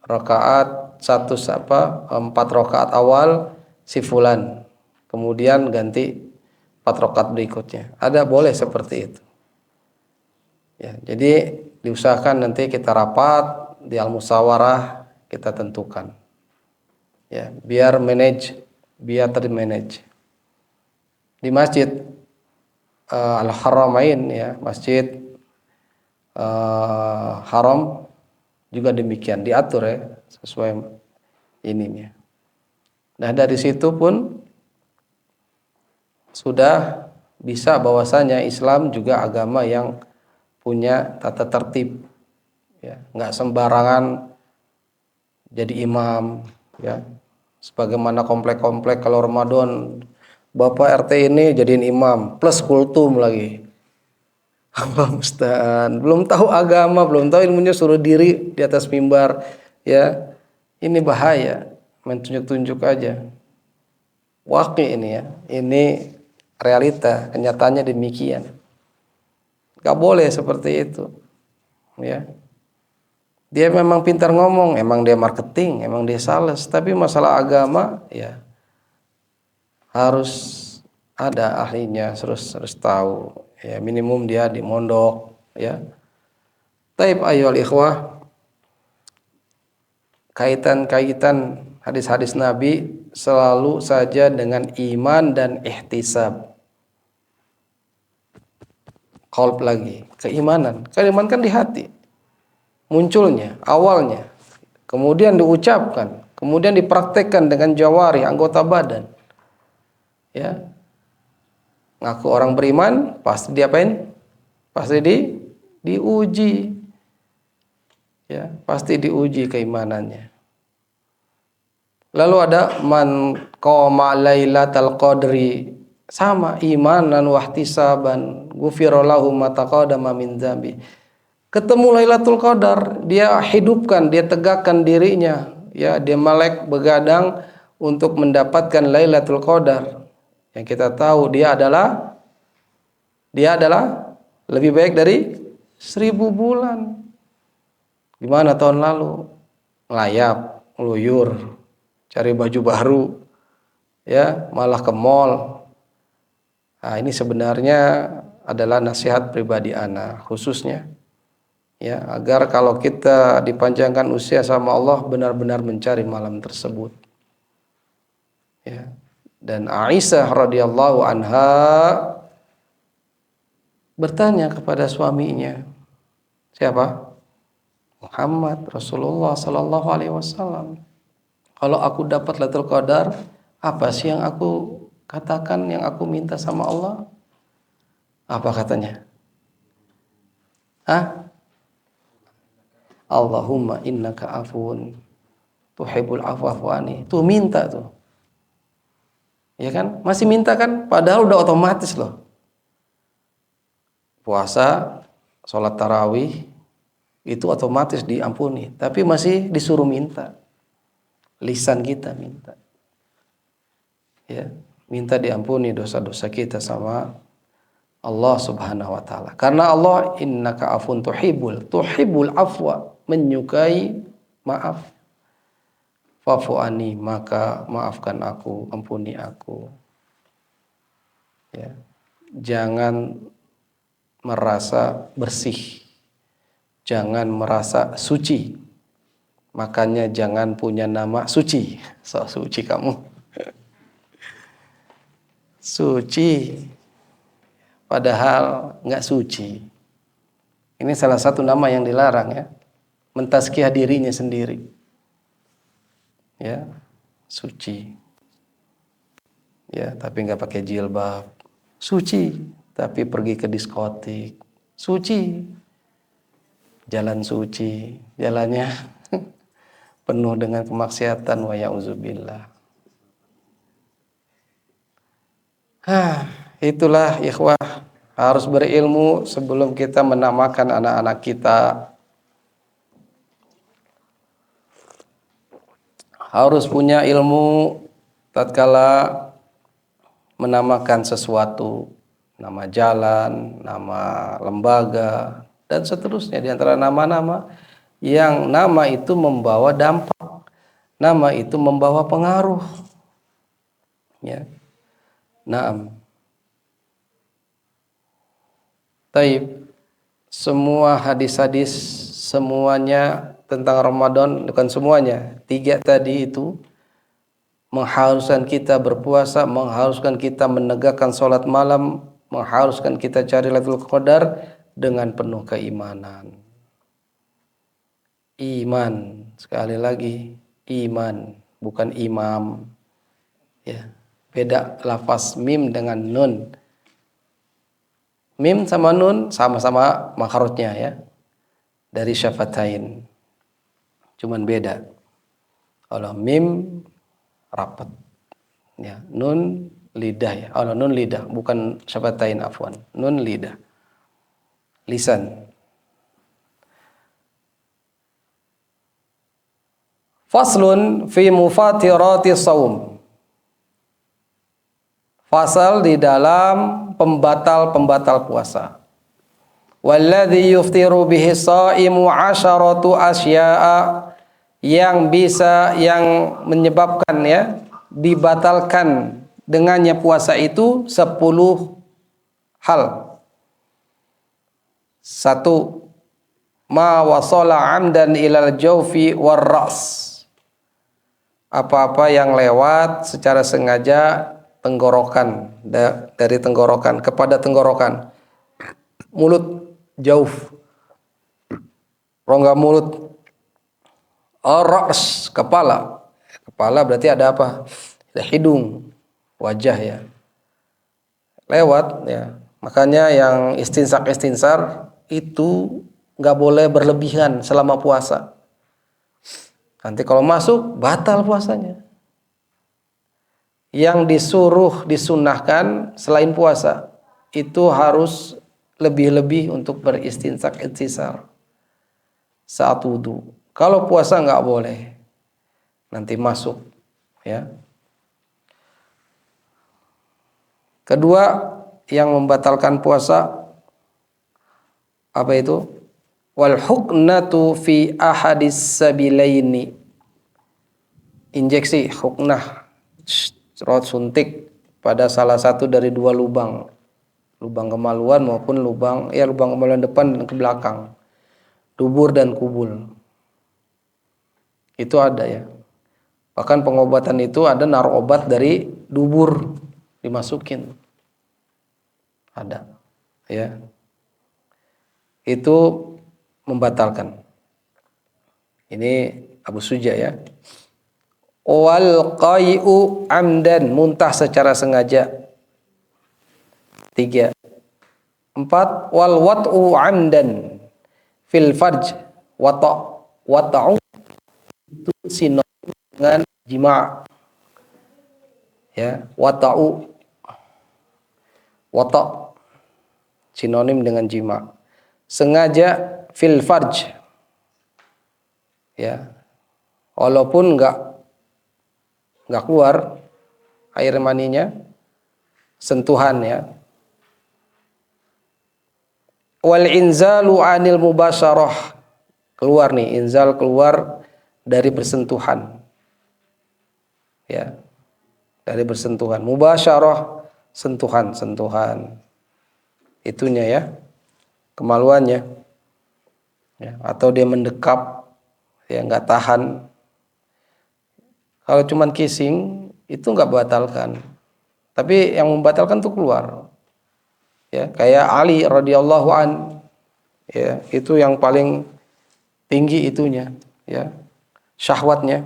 rakaat empat rakaat awal si fulan, kemudian ganti 4 rakaat berikutnya. Ada boleh seperti itu. Ya, jadi diusahakan nanti kita rapat di al-musyawarah kita tentukan. Ya, biar termanage. Di masjid Al-Haramain, ya, masjid Haram juga demikian diatur, ya, sesuai ininya. Nah, dari situ pun sudah bisa bahwasanya Islam juga agama yang punya tata tertib, ya, nggak sembarangan jadi imam, ya. Sebagaimana komplek-komplek kalau Ramadan Bapak RT ini jadiin imam plus kultum lagi. Allah musta'an. Belum tahu agama, belum tahu ilmunya, suruh diri di atas mimbar, ya. Ini bahaya, mentunjuk-tunjuk aja. Waqi ini, ya. Ini realita, kenyataannya demikian. Gak boleh seperti itu, ya. Dia memang pintar ngomong, emang dia marketing, emang dia sales, tapi masalah agama, ya, harus ada ahlinya, harus tahu, ya, minimum dia di mondok, ya. Taib ayyuhal ikhwah, kaitan-kaitan hadis-hadis Nabi selalu saja dengan iman dan ihtisab. Qalb lagi, keimanan. Keimanan kan di hati. Munculnya, awalnya. Kemudian diucapkan, kemudian dipraktekkan dengan jawari, anggota badan. Ya. Ngaku orang beriman, pasti diapain? Pasti diuji. Ya, pasti diuji keimanannya. Lalu ada man qama lailatal qadri, sama imanan wahtisaban ghufira lahu ma taqaddama min dzambi. Ketemu Lailatul Qadar, dia hidupkan, dia tegakkan dirinya, ya, dia melek begadang untuk mendapatkan Lailatul Qadar. Yang kita tahu dia adalah lebih baik dari 1000 bulan. Gimana tahun lalu? Ngelayap, ngeluyur, cari baju baru, ya, malah ke mall. Nah, ini sebenarnya adalah nasihat pribadi ana khususnya, ya, agar kalau kita dipanjangkan usia sama Allah benar-benar mencari malam tersebut, ya. Dan Aisyah radhiyallahu anha bertanya kepada suaminya, siapa? Muhammad Rasulullah sallallahu alaihi wasallam, kalau aku dapat Lailatul Qadar, apa sih yang aku katakan, yang aku minta sama Allah? Apa katanya? Allahumma innaka afun tuhibbul afwa fa'ani. Tuh minta tuh. Ya kan? Masih minta kan? Padahal udah otomatis loh. Puasa, sholat tarawih itu otomatis diampuni, tapi masih disuruh minta. Lisan kita minta. Ya, minta diampuni dosa-dosa kita sama Allah Subhanahu wa taala. Karena Allah innaka afun tuhibbul afwa, menyukai maaf. Fa'fu anni, maka maafkan aku, ampuni aku. Ya. Jangan merasa bersih. Jangan merasa suci. Makanya jangan punya nama suci. So suci kamu. Suci. Padahal enggak suci. Ini salah satu nama yang dilarang, ya. Mentazkiyah dirinya sendiri. Ya, suci. Ya, tapi enggak pakai jilbab. Suci, tapi pergi ke diskotik. Suci. Jalan suci, jalannya penuh dengan kemaksiatan wa ya'udzubillah. Itulah ikhwah, harus berilmu sebelum kita menamakan anak-anak kita. Harus punya ilmu tatkala menamakan sesuatu, nama jalan, nama lembaga, dan seterusnya. Di antara nama-nama yang nama itu membawa dampak, nama itu membawa pengaruh. Ya. Naam. Taib. Semua hadis-hadis semuanya tentang Ramadan, bukan semuanya, 3 tadi itu mengharuskan kita berpuasa, mengharuskan kita menegakkan sholat malam, mengharuskan kita cari Lailatul Qadar dengan penuh keimanan. Iman, sekali lagi iman, bukan imam. Ya, beda lafaz mim dengan nun. Mim sama nun sama-sama makharajnya ya, dari syafatain, cuman beda. Kalau mim rapat, ya, nun lidah ya. Kalau nun lidah, bukan syafatain, afwan. Nun lidah, lisan. Faslun fi mufatirati shaum. Fasal di dalam pembatal-pembatal puasa. Walladzi yuftiru bihi shaimu 'asharatu asya'a, yang menyebabkan ya dibatalkan dengannya puasa itu 10 hal. 1. Ma wasala 'amdan ilal jawfi war ra's. Apa-apa yang lewat secara sengaja tenggorokan, dari tenggorokan kepada tenggorokan, mulut, jauf, rongga mulut, ar-ra's, kepala. Kepala berarti ada apa? Ada hidung, wajah ya. Lewat ya. Makanya yang istinsar itu nggak boleh berlebihan selama puasa. Nanti kalau masuk batal puasanya. Yang disuruh, disunahkan selain puasa itu harus lebih-lebih untuk beristinsak-istisar saat wudu. Kalau puasa nggak boleh, nanti masuk ya. Kedua, yang membatalkan puasa apa itu? Wal huknatu fi ahadis sabilaini. Injeksi, huknah, suntik pada salah satu dari 2 lubang. Lubang kemaluan maupun lubang kemaluan depan dan ke belakang. Dubur dan kubul. Itu ada ya. Bahkan pengobatan itu ada naruh obat dari dubur dimasukin. Ada. Ya. Itu membatalkan. Ini Abu Suja ya. Wal qai'u amdan, muntah secara sengaja. 3. 4. Wal wat'u amdan fil farj, wata'u itu sinonim dengan jima'. Ya, wata'u, wata' sinonim dengan jima'. Sengaja fil farj. Ya. Walaupun enggak keluar air maninya, sentuhan ya. Wal inzalu anil mubasyarah, keluar nih, inzal keluar dari bersentuhan. Ya. Dari bersentuhan. Mubasyarah, sentuhan. Itunya ya. Kemaluannya. Ya, atau dia mendekap, ya enggak tahan. Kalau cuman kissing itu enggak batalkan. Tapi yang membatalkan tuh keluar. Ya, kayak Ali radhiyallahu an. Ya, itu yang paling tinggi itunya, ya. Syahwatnya.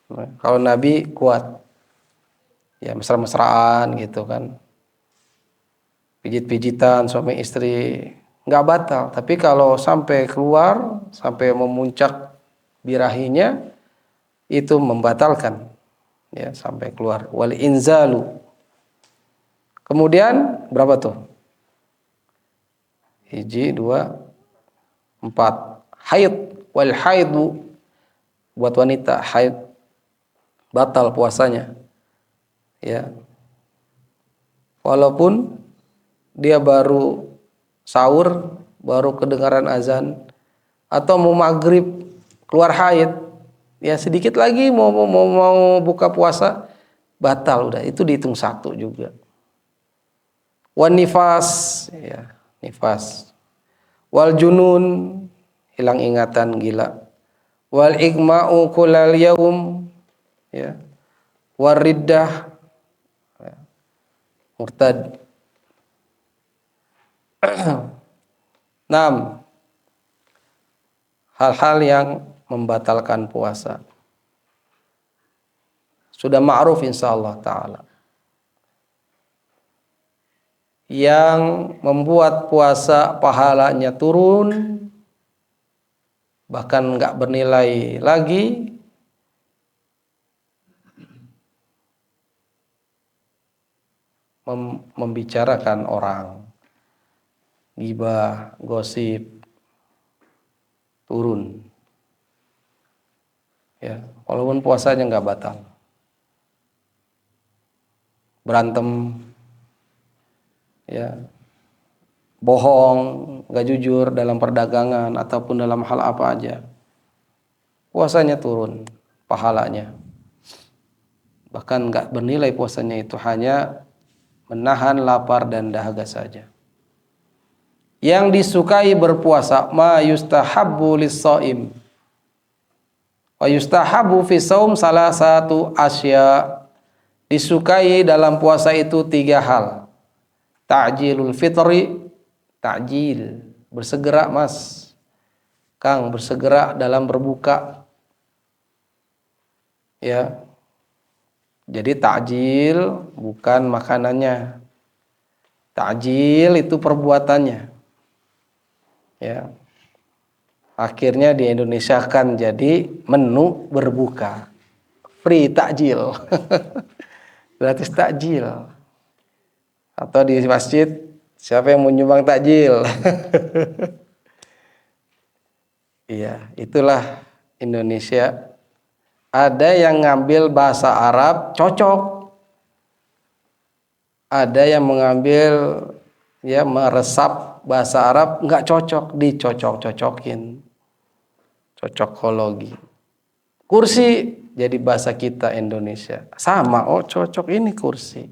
Nah, kalau Nabi kuat. Ya, mesra-mesraan gitu kan. pijit-pijitan suami istri nggak batal, tapi kalau sampai keluar sampai memuncak birahinya itu membatalkan, ya, sampai keluar. Wal inzalu. Kemudian berapa tuh? Hiji, dua, empat. Haid. Wal haidu, buat wanita haid batal puasanya, ya, walaupun dia baru sahur, baru kedengaran azan, atau mau maghrib keluar haid, ya sedikit lagi mau buka puasa, batal udah, itu dihitung satu juga. Wan nifas, ya, nifas. Wal junun, hilang ingatan, gila. Wal igma'u kullal yaum, ya. War riddah, ya, murtad. 6. Hal-hal yang membatalkan puasa. Sudah ma'ruf insyaallah ta'ala. Yang membuat puasa pahalanya turun, bahkan nggak bernilai lagi, membicarakan orang, ghibah, gosip, turun, ya, walaupun puasanya nggak batal. Berantem, ya, bohong, nggak jujur dalam perdagangan ataupun dalam hal apa aja, puasanya turun pahalanya, bahkan nggak bernilai puasanya itu, hanya menahan lapar dan dahaga saja. Yang disukai berpuasa, ma yustahabbu lis-shaim. Wa yustahabbu fi shaum salah satu asya. Disukai dalam puasa itu 3 hal. Ta'jilul fitri, ta'jil, bersegera Mas Kang, bersegera dalam berbuka, ya. Jadi ta'jil bukan makanannya, ta'jil itu perbuatannya, ya. Akhirnya di Indonesia kan jadi menu berbuka free takjil. Gratis takjil. Atau di masjid, siapa yang mau nyumbang takjil? Iya, itulah Indonesia. Ada yang ngambil bahasa Arab cocok, ada yang mengambil, ya, meresap bahasa Arab nggak cocok, dicocok-cocokin, cocokologi. Kursi jadi bahasa kita Indonesia sama, oh cocok ini kursi.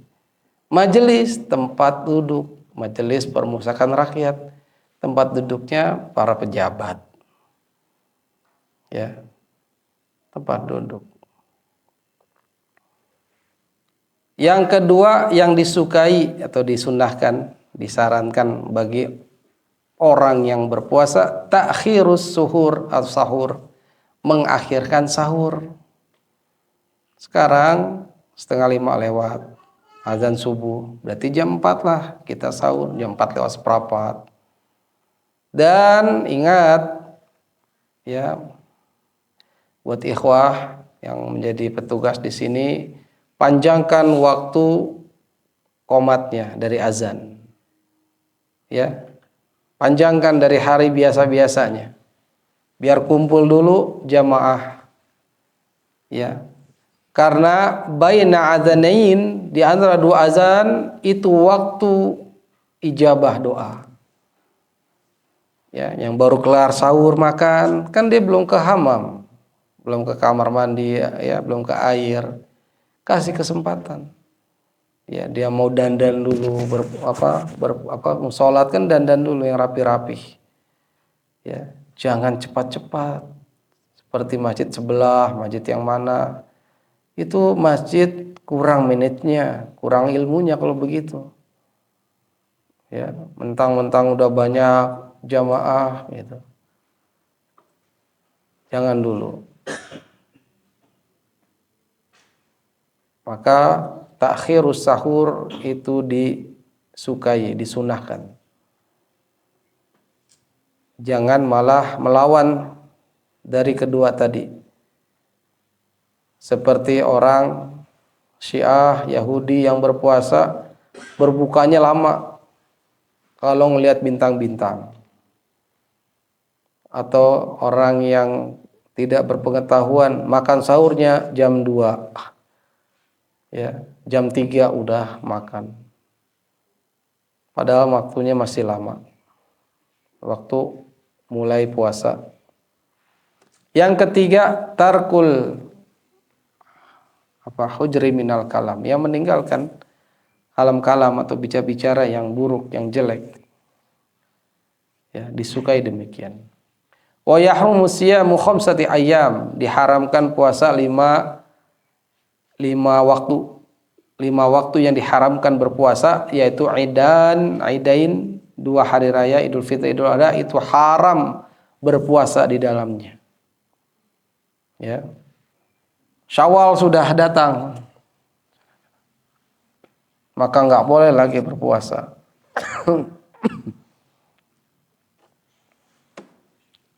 Majelis, tempat duduk, majelis permusakan rakyat, tempat duduknya para pejabat, ya, tempat duduk. Yang kedua yang disukai atau disunahkan, disarankan bagi orang yang berpuasa, takhirus suhur atau sahur, mengakhirkan sahur. Sekarang 4:30 lewat, azan subuh, berarti jam 4 lah kita sahur, jam 4 lewat seperempat. Dan ingat, ya, buat ikhwah yang menjadi petugas di sini, panjangkan waktu qomatnya dari azan, ya, panjangkan dari hari biasa-biasanya, biar kumpul dulu jamaah, ya, karena baina adzanain, di antara 2 azan itu waktu ijabah doa, ya. Yang baru kelar sahur makan, kan dia belum ke hamam, belum ke kamar mandi, ya, belum ke air, kasih kesempatan, ya, dia mau dandan dulu, mau sholat kan dandan dulu yang rapi-rapi, ya, jangan cepat-cepat seperti masjid sebelah, masjid yang mana itu masjid kurang menitnya, kurang ilmunya kalau begitu, ya, mentang-mentang udah banyak jamaah gitu, jangan dulu. Maka takhirus sahur itu disukai, disunahkan. Jangan malah melawan dari kedua tadi. Seperti orang Syiah, Yahudi yang berpuasa, berbukanya lama kalau ngelihat bintang-bintang. Atau orang yang tidak berpengetahuan, makan sahurnya jam 2. Ya, jam 3 udah makan. Padahal waktunya masih lama. Waktu mulai puasa. Yang ketiga, tarkul hujri minal kalam, yang meninggalkan kalam-kalam atau bicara-bicara yang buruk, yang jelek. Ya, disukai demikian. Wa yahrumu siyamu khamsati ayyam, diharamkan puasa 5 waktu. 5 waktu yang diharamkan berpuasa, yaitu Aidain, 2 hari raya Idul Fitri, Idul Adha, itu haram berpuasa di dalamnya. Ya. Syawal sudah datang, maka nggak boleh lagi berpuasa.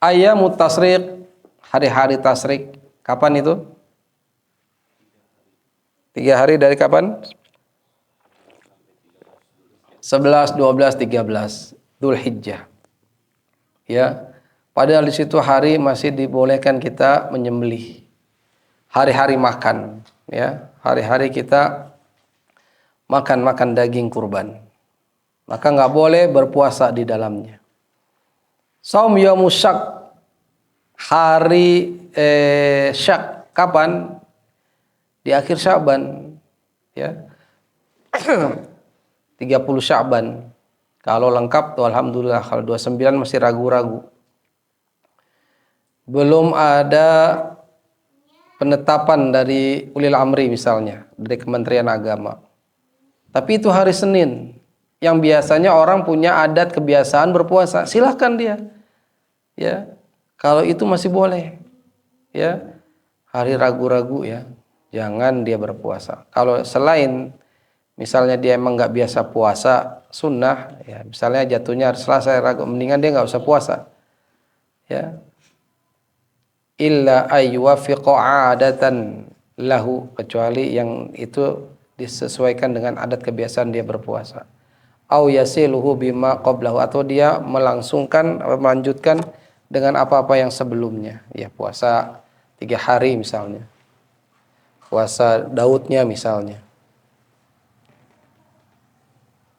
Ayyamut tasriq, hari-hari tasrik, kapan itu? 3 hari dari kapan? 11, 12, 13 Dzulhijjah. Ya. Padahal di situ hari masih dibolehkan kita menyembelih. Hari-hari makan, ya. Hari-hari kita makan daging kurban. Maka nggak boleh berpuasa di dalamnya. Saum yaumus syak, hari syak, kapan? Di akhir Sya'ban, ya. 30 Sya'ban. Kalau lengkap tuh alhamdulillah, kalau 29 masih ragu-ragu. Belum ada penetapan dari ulil amri misalnya, dari Kementerian Agama. Tapi itu hari Senin, yang biasanya orang punya adat kebiasaan berpuasa, silahkan dia. Ya, kalau itu masih boleh. Ya, hari ragu-ragu ya, jangan dia berpuasa. Kalau selain misalnya dia emang nggak biasa puasa sunnah, ya misalnya jatuhnya hari Selasa ragu, mendingan dia nggak usah puasa. Ya, illa ayyuwafiqa 'adatan lahu, kecuali yang itu disesuaikan dengan adat kebiasaan dia berpuasa. Au yasiluhu bima qablahu, atau dia melanjutkan dengan apa-apa yang sebelumnya. Ya, puasa 3 hari misalnya. Puasa Daudnya misalnya.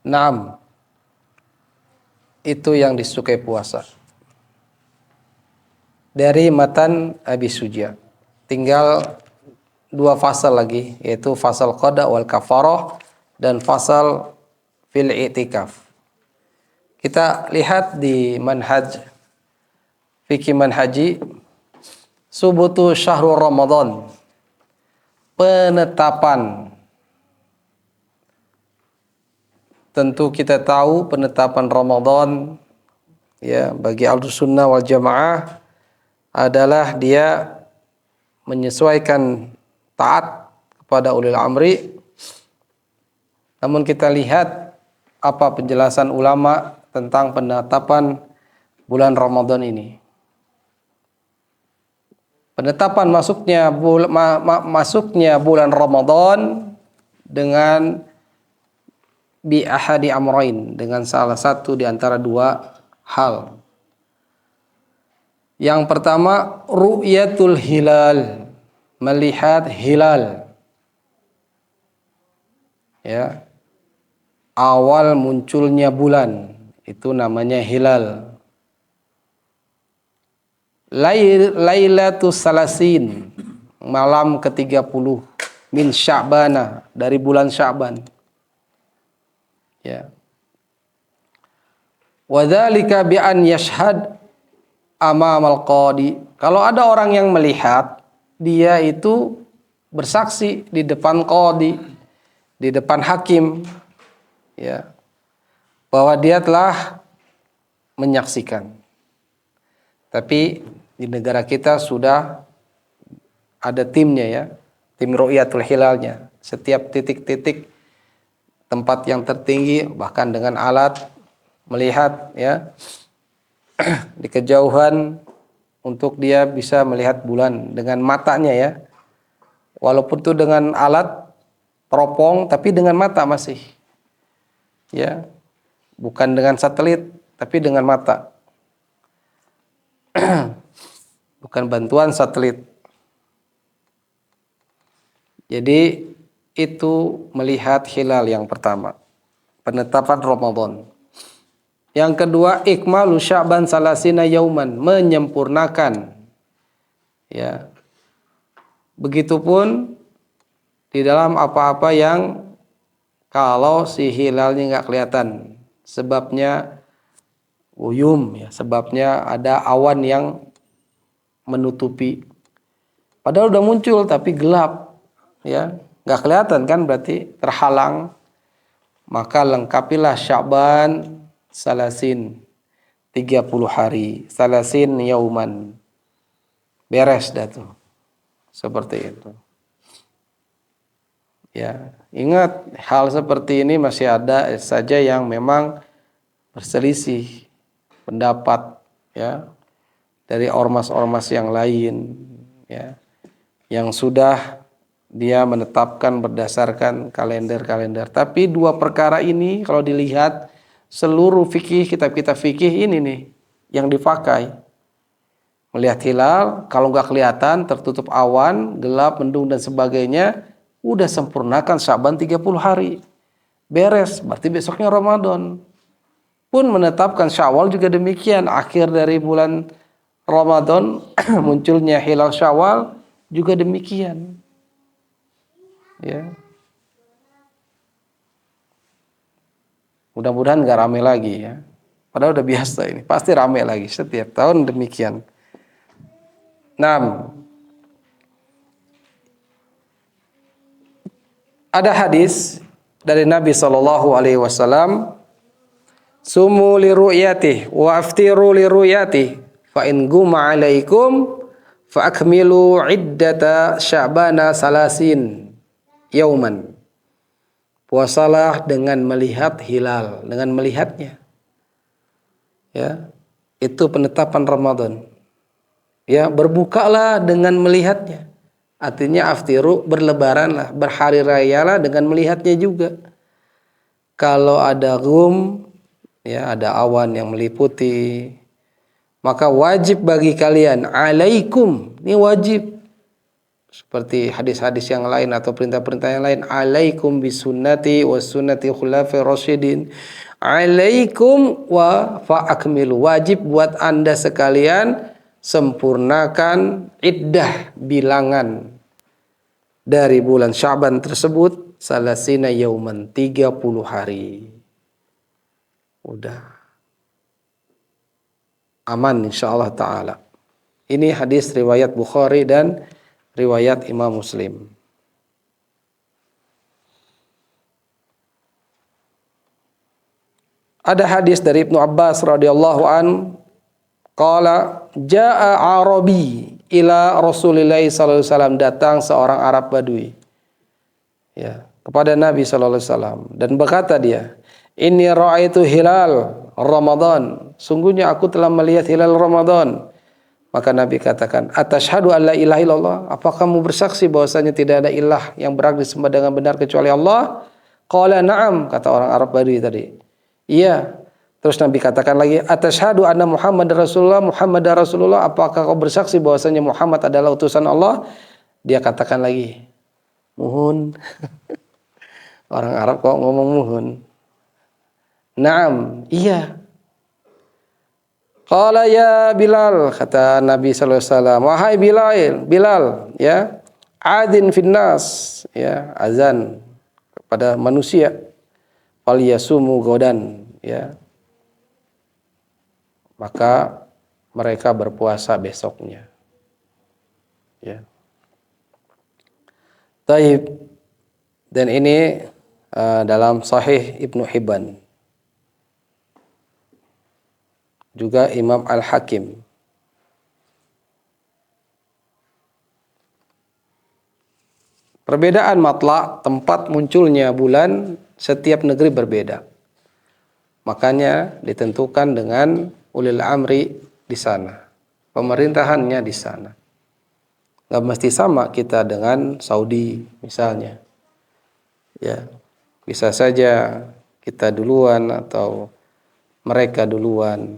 Naam. Itu yang disukai puasa. Dari matan Abi Suja. Tinggal 2 fasal lagi, yaitu fasal qada wal kafarah dan fasal fil i'tikaf. Kita lihat di manhaj fikih manhaji subutu syahrul Ramadan, penetapan. Tentu kita tahu penetapan Ramadan ya bagi Ahlussunnah wal Jamaah adalah dia menyesuaikan taat kepada ulil amri. Namun kita lihat apa penjelasan ulama tentang penetapan bulan Ramadan ini. Penetapan masuknya bulan Ramadan dengan bi ahadi amrain, dengan salah satu di antara 2 hal. Yang pertama, ru'yatul hilal, melihat hilal. Ya. Awal munculnya bulan, itu namanya hilal. Lailatul Salasin, malam ke-30 min Sya'bana, dari bulan Sya'ban. Ya. Wa dzalika bi an yashhad amamal qadi. Kalau ada orang yang melihat, dia itu bersaksi di depan qadi, di depan hakim, ya, bahwa dia telah menyaksikan. Tapi di negara kita sudah ada timnya ya, tim ru'yatul hilalnya. Setiap titik-titik tempat yang tertinggi, bahkan dengan alat melihat ya di kejauhan untuk dia bisa melihat bulan dengan matanya ya. Walaupun itu dengan alat teropong tapi dengan mata masih. Ya. Bukan dengan satelit tapi dengan mata. Bukan bantuan satelit. Jadi itu melihat hilal yang pertama, penetapan Ramadan. Yang kedua, ikmalu Sya'ban salasina yauman, menyempurnakan. Ya. Begitupun di dalam apa-apa yang kalau si hilalnya nggak kelihatan, sebabnya uyum, ya, sebabnya ada awan yang menutupi. Padahal udah muncul tapi gelap, ya, nggak kelihatan kan, berarti terhalang. Maka lengkapilah Sya'ban salasin 30 hari, salasin yauman. Beres dah tuh. Seperti itu. Ya, ingat hal seperti ini masih ada saja yang memang berselisih pendapat ya dari ormas-ormas yang lain ya, yang sudah dia menetapkan berdasarkan kalender-kalender. Tapi dua perkara ini kalau dilihat seluruh fikih, kitab-kitab fikih ini nih yang dipakai. Melihat hilal, kalau nggak kelihatan, tertutup awan, gelap, mendung dan sebagainya, udah sempurnakan Sya'ban 30 hari. Beres, berarti besoknya Ramadan. Pun menetapkan Syawal juga demikian, akhir dari bulan Ramadan munculnya hilal Syawal juga demikian. Ya. Mudah-mudahan nggak rame lagi ya. Padahal udah biasa ini, pasti rame lagi setiap tahun demikian. 6. Ada hadis dari Nabi SAW, sumu li ru'yatih wa aftiru li ru'yatih fa in guma alaikum fa akmilu iddata sya'bana salasin yauman. Puasalah dengan melihat hilal, dengan melihatnya. Ya, itu penetapan Ramadan. Ya, berbukalah dengan melihatnya. Artinya aftiru, berlebaranlah, berhari rayalah dengan melihatnya juga. Kalau ada gum, ya ada awan yang meliputi, maka wajib bagi kalian, alaikum, ini wajib. Seperti hadis-hadis yang lain atau perintah-perintah yang lain, alaikum bisunnati wa sunnati khulafai rasyidin. Alaikum wa fa'akmilu, wajib buat Anda sekalian sempurnakan iddah, bilangan dari bulan Sya'ban tersebut, salasina yauman, 30 hari. Udah aman insyaallah ta'ala. Ini hadis riwayat Bukhari dan riwayat Imam Muslim. Ada hadis dari Ibnu Abbas radhiyallahu an, qala jaa Arabi ila Rasulillah sallallahu alaihi wasallam, datang seorang Arab Badui ya kepada Nabi sallallahu alaihi wasallam dan berkata dia, inni ra'aitu hilal Ramadan, sungguhnya aku telah melihat hilal Ramadan. Maka Nabi katakan, atashhadu an la ilaha illallah, apakah kamu bersaksi bahwasanya tidak ada ilah yang berhak disembah dengan benar kecuali Allah? Qala na'am, kata orang Arab Badui tadi. Iya. Terus Nabi katakan lagi, atashhadu anna Muhammad Rasulullah, Muhammad Rasulullah, apakah kau bersaksi bahwasanya Muhammad adalah utusan Allah? Dia katakan lagi, muhun. Orang Arab kok ngomong muhun. Naam, iya. Qala ya Bilal, kata Nabi sallallahu alaihi wasallam, wahai Bilal, ya, adin finnas, ya, azan kepada manusia, fal yasumu godan, ya. Maka mereka berpuasa besoknya. Ya. Taib. Dan ini dalam Sahih Ibnu Hibban. Juga Imam Al-Hakim. Perbedaan matla, tempat munculnya bulan Setiap negeri berbeda. Makanya ditentukan dengan ulil amri di sana. Pemerintahannya di sana. Nggak mesti sama kita dengan Saudi misalnya. Ya, bisa saja kita duluan atau mereka duluan.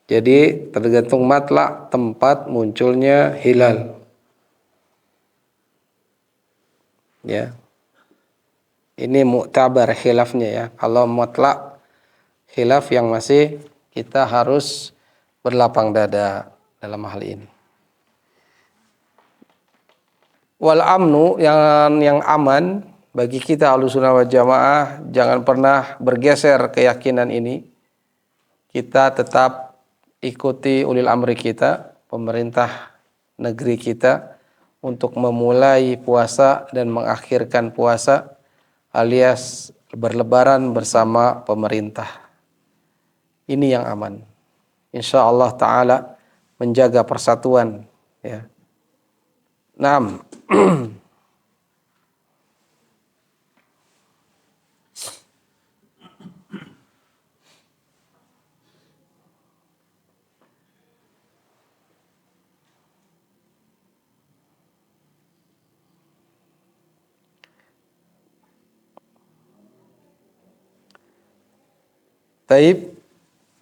Jadi tergantung matlak tempat munculnya hilal. Ya. Ini mu'tabar khilafnya ya. Kalau mutlak khilaf yang masih kita harus berlapang dada dalam hal ini. Wal amnu yang aman bagi kita Ahlussunnah wal Jamaah, jangan pernah bergeser keyakinan ini. Kita tetap ikuti ulil amri kita, pemerintah negeri kita untuk memulai puasa dan mengakhirkan puasa alias berlebaran bersama pemerintah. Ini yang aman. Insya Allah Ta'ala menjaga persatuan. Ya. 6. Taib,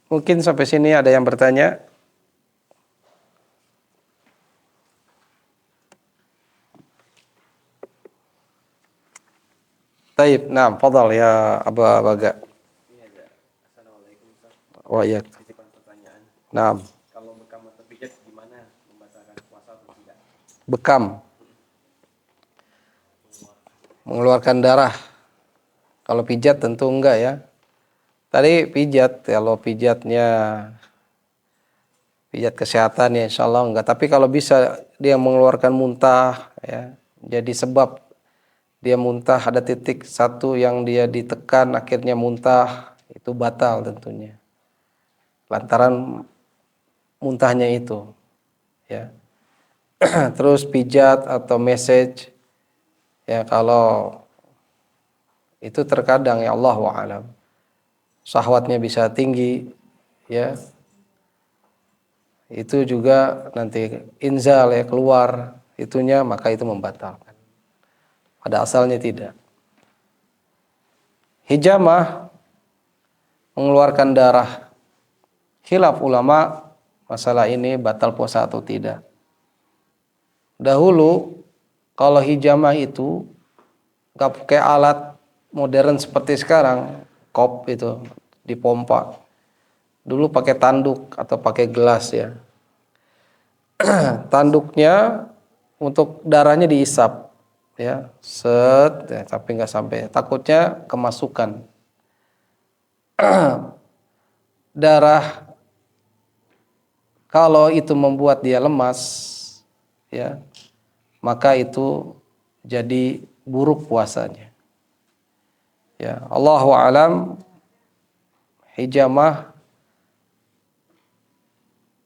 mungkin sampai sini ada yang bertanya. Taib, nah, fadhal ya Aba Baga. Assalamualaikum Ustaz. Wa iya. Titipan pertanyaan. Nah, Kalau bekam atau pijat gimana membatalkan puasa atau tidak? bekam mengeluarkan darah. Kalau pijat tentu enggak ya. Tadi pijat, kalau pijatnya pijat kesehatan ya insya Allah enggak. Tapi kalau bisa dia mengeluarkan muntah ya, jadi sebab dia muntah, ada titik satu yang dia ditekan akhirnya muntah, itu batal tentunya. Lantaran muntahnya itu ya. Terus pijat atau message ya, kalau itu terkadang ya Allah wa'alam syahwatnya bisa tinggi ya, itu juga nanti inzal ya, keluar itunya, maka itu membatalkan. Pada asalnya tidak. Hijamah mengeluarkan darah, khilaf ulama masalah ini batal puasa atau tidak. Dahulu kalau hijamah itu nggak pakai alat modern seperti sekarang, kop itu dipompa. Dulu pakai tanduk atau pakai gelas ya. Tanduknya untuk darahnya diisap ya, set ya, tapi nggak sampai, takutnya kemasukan darah. Kalau itu membuat dia lemas ya, maka itu jadi buruk puasanya ya. Allahu alam, hijamah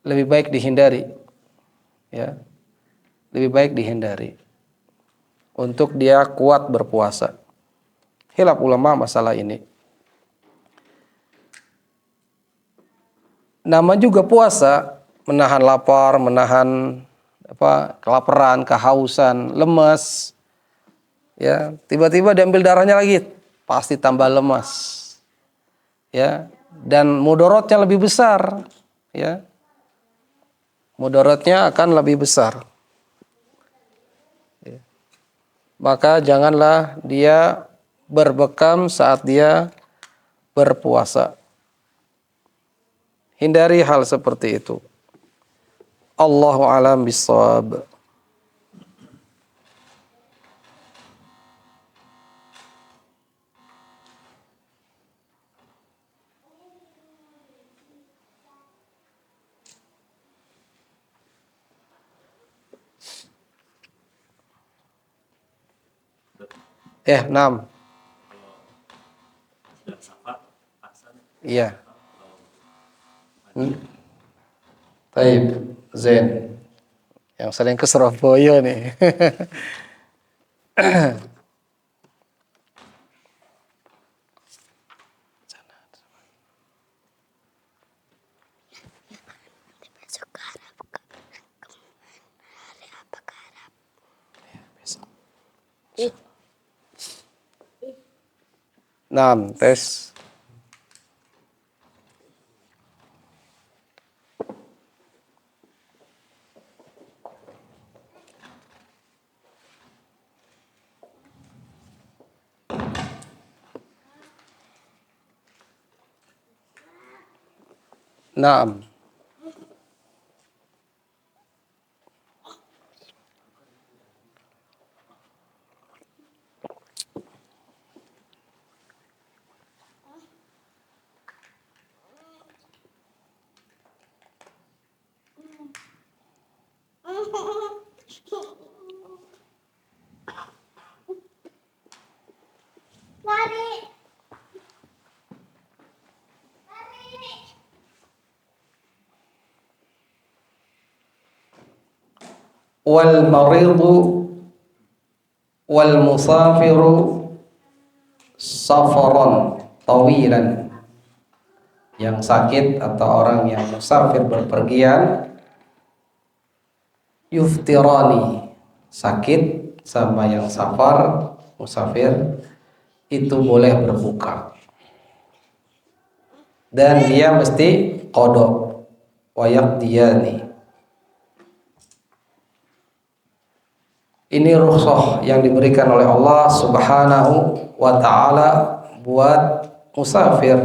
lebih baik dihindari ya, lebih baik dihindari untuk dia kuat berpuasa. Khilaf ulama masalah ini. Nama juga puasa, menahan lapar, menahan kelaparan, kehausan, lemas. Ya, tiba-tiba diambil darahnya lagi, pasti tambah lemas. Ya, dan mudaratnya lebih besar, ya. Mudaratnya akan lebih besar. Ya. Maka janganlah dia berbekam saat dia berpuasa. Hindari hal seperti itu. Allahu a'lam bissawab. Enam. Iya. Taib, Zain. Yang sering ke Surabaya nih. Naam, tes. Naam. Wal maridu wal musafiru safaron tawilan. Yang sakit atau orang yang musafir berpergian, yuftirani, sakit sama yang safar musafir itu boleh berbuka, dan dia mesti qada wa yaqdiyani. Ini rukhsah yang diberikan oleh Allah Subhanahu wa ta'ala buat musafir.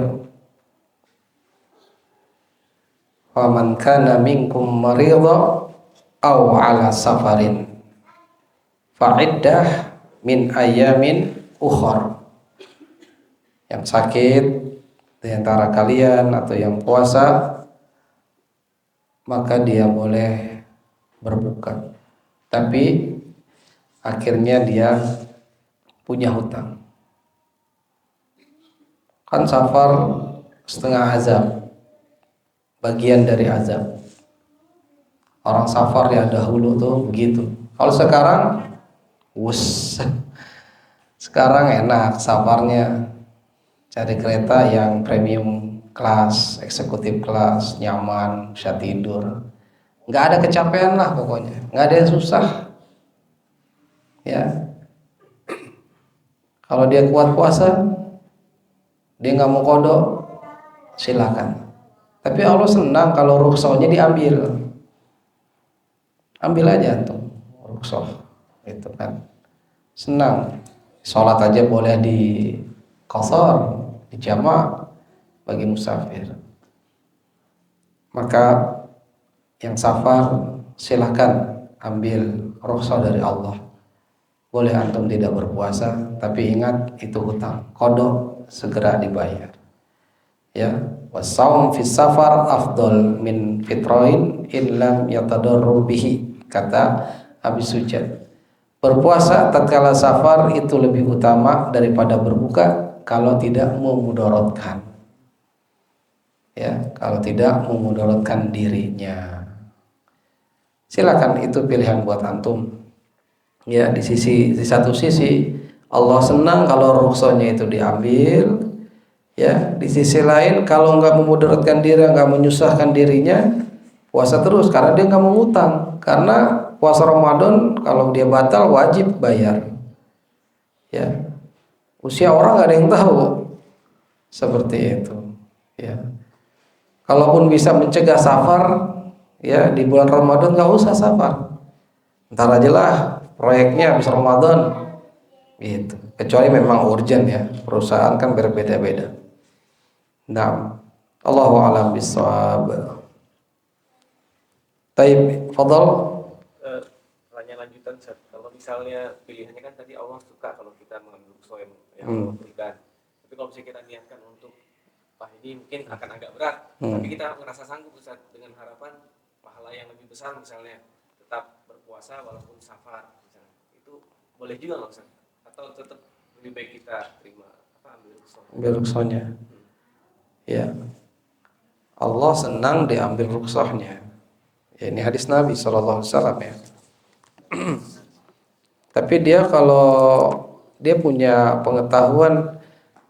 Faman kana minkum maridha aw ala safarin fa'iddah min ayamin ukhar. Yang sakit di antara kalian atau yang puasa, maka dia boleh berbuka, tapi akhirnya dia punya hutang. Kan safar setengah azab, bagian dari azab. Orang safar ya dahulu tuh begitu. Kalau sekarang sekarang enak safarnya, cari kereta yang premium kelas, eksekutif kelas, nyaman, bisa tidur, nggak ada kecapean lah pokoknya, nggak ada yang susah. Ya, kalau dia kuat puasa, dia nggak mau qada, silakan. Tapi Allah senang kalau rukhsahnya diambil, ambil aja tuh rukhsah, itu kan senang. Sholat aja boleh di qasar, di jamak bagi musafir. Maka yang safar silakan ambil rukhsah dari Allah. Boleh antum tidak berpuasa, tapi ingat itu hutang, qada segera dibayar. Ya, wasaum fis safar afdal min fitrain illam yatadarru bihi, kata Abi Sujad. Berpuasa tatkala safar itu lebih utama daripada berbuka kalau tidak memudaratkan. Ya, kalau tidak memudaratkan dirinya. Silakan, itu pilihan buat antum. Ya, di satu sisi Allah senang kalau rukhsahnya itu diambil. Ya, di sisi lain kalau nggak memudaratkan diri, nggak menyusahkan dirinya, puasa terus karena dia nggak mau ngutang. Karena puasa Ramadan kalau dia batal wajib bayar. Ya, usia orang nggak ada yang tahu seperti itu. Ya, kalaupun bisa mencegah safar, ya di bulan Ramadan nggak usah safar. Ntar aja lah proyeknya habis Ramadan, gitu. Kecuali memang urgent ya, perusahaan kan berbeda-beda. Nah, Allahu a'lam bishawab. Taib, fadal. Pertanyaan lanjutan, Ustaz. Kalau misalnya pilihannya kan tadi Allah suka kalau kita mengambil rukhsah yang Allah berikan. Tapi kalau misalnya kita niatkan untuk ini mungkin akan agak berat, tapi kita merasa sanggup, Ustaz, dengan harapan pahala yang lebih besar, misalnya tetap berpuasa walaupun safar, misalnya. Itu boleh juga nggak, Ustaz? Atau tetap lebih baik kita terima ambil rukhsah? Ambil rukhsahnya. Ya, Allah senang diambil rukhsahnya. Ya, ini hadis Nabi SAW ya. Tapi dia kalau dia punya pengetahuan,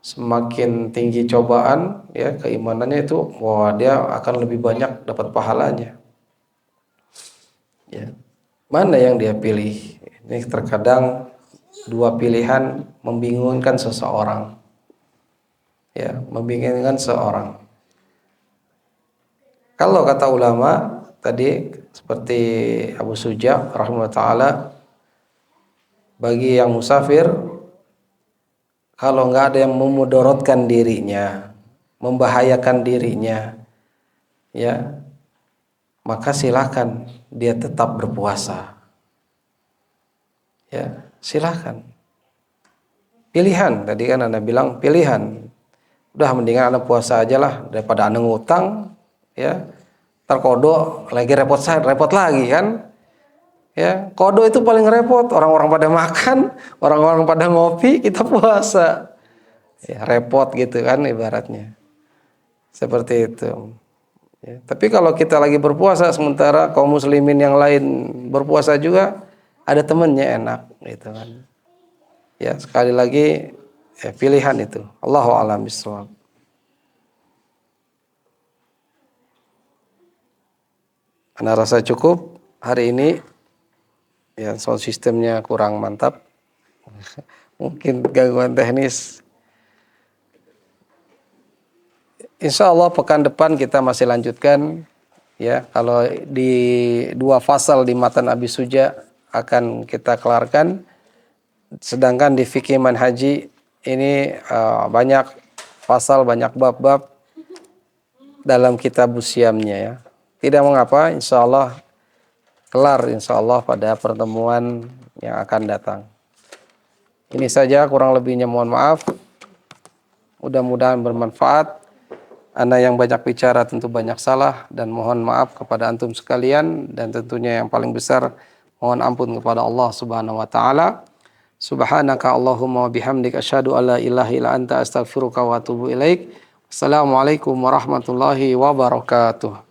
semakin tinggi cobaan ya keimanannya itu, wah dia akan lebih banyak dapat pahalanya. Ya, mana yang dia pilih? Ini terkadang Dua pilihan membingungkan seseorang. Ya, membingungkan seseorang. Kalau kata ulama tadi seperti Abu Suja rahimahullah taala, bagi yang musafir kalau nggak ada yang memudorotkan dirinya, membahayakan dirinya, ya, maka silakan dia tetap berpuasa. Ya, silakan. Pilihan, tadi kan Anda bilang pilihan. Udah mendingan Anda puasa aja lah daripada Anda ngutang, ya. Ntar kodo lagi repot lagi kan. Ya, kodo itu paling repot, orang-orang pada makan, orang-orang pada ngopi, kita puasa. Ya, repot gitu kan ibaratnya. Seperti itu. Ya, tapi kalau kita lagi berpuasa sementara kaum muslimin yang lain berpuasa juga, ada temennya enak gitu kan. Ya, sekali lagi pilihan itu. Allahu a'lam bishawab. Anda rasa cukup hari ini? Ya, sound sistemnya kurang mantap. Mungkin gangguan teknis. Insya Allah pekan depan kita masih lanjutkan. Ya, kalau di 2 fasal di matan Abi Suja akan kita kelarkan. Sedangkan di fikih manhaji ini banyak pasal, banyak bab-bab dalam kitab Usyamnya ya. Tidak mengapa, insya Allah kelar insya Allah pada pertemuan yang akan datang. Ini saja, kurang lebihnya mohon maaf. Mudah-mudahan bermanfaat. Anda yang banyak bicara tentu banyak salah dan mohon maaf kepada antum sekalian, dan tentunya yang paling besar mohon ampun kepada Allah Subhanahu wa taala. Subhanaka Allahumma wa bihamdika asyhadu an la ilaha illa anta astaghfiruka wa atubu ilaik. Assalamualaikum warahmatullahi wabarakatuh.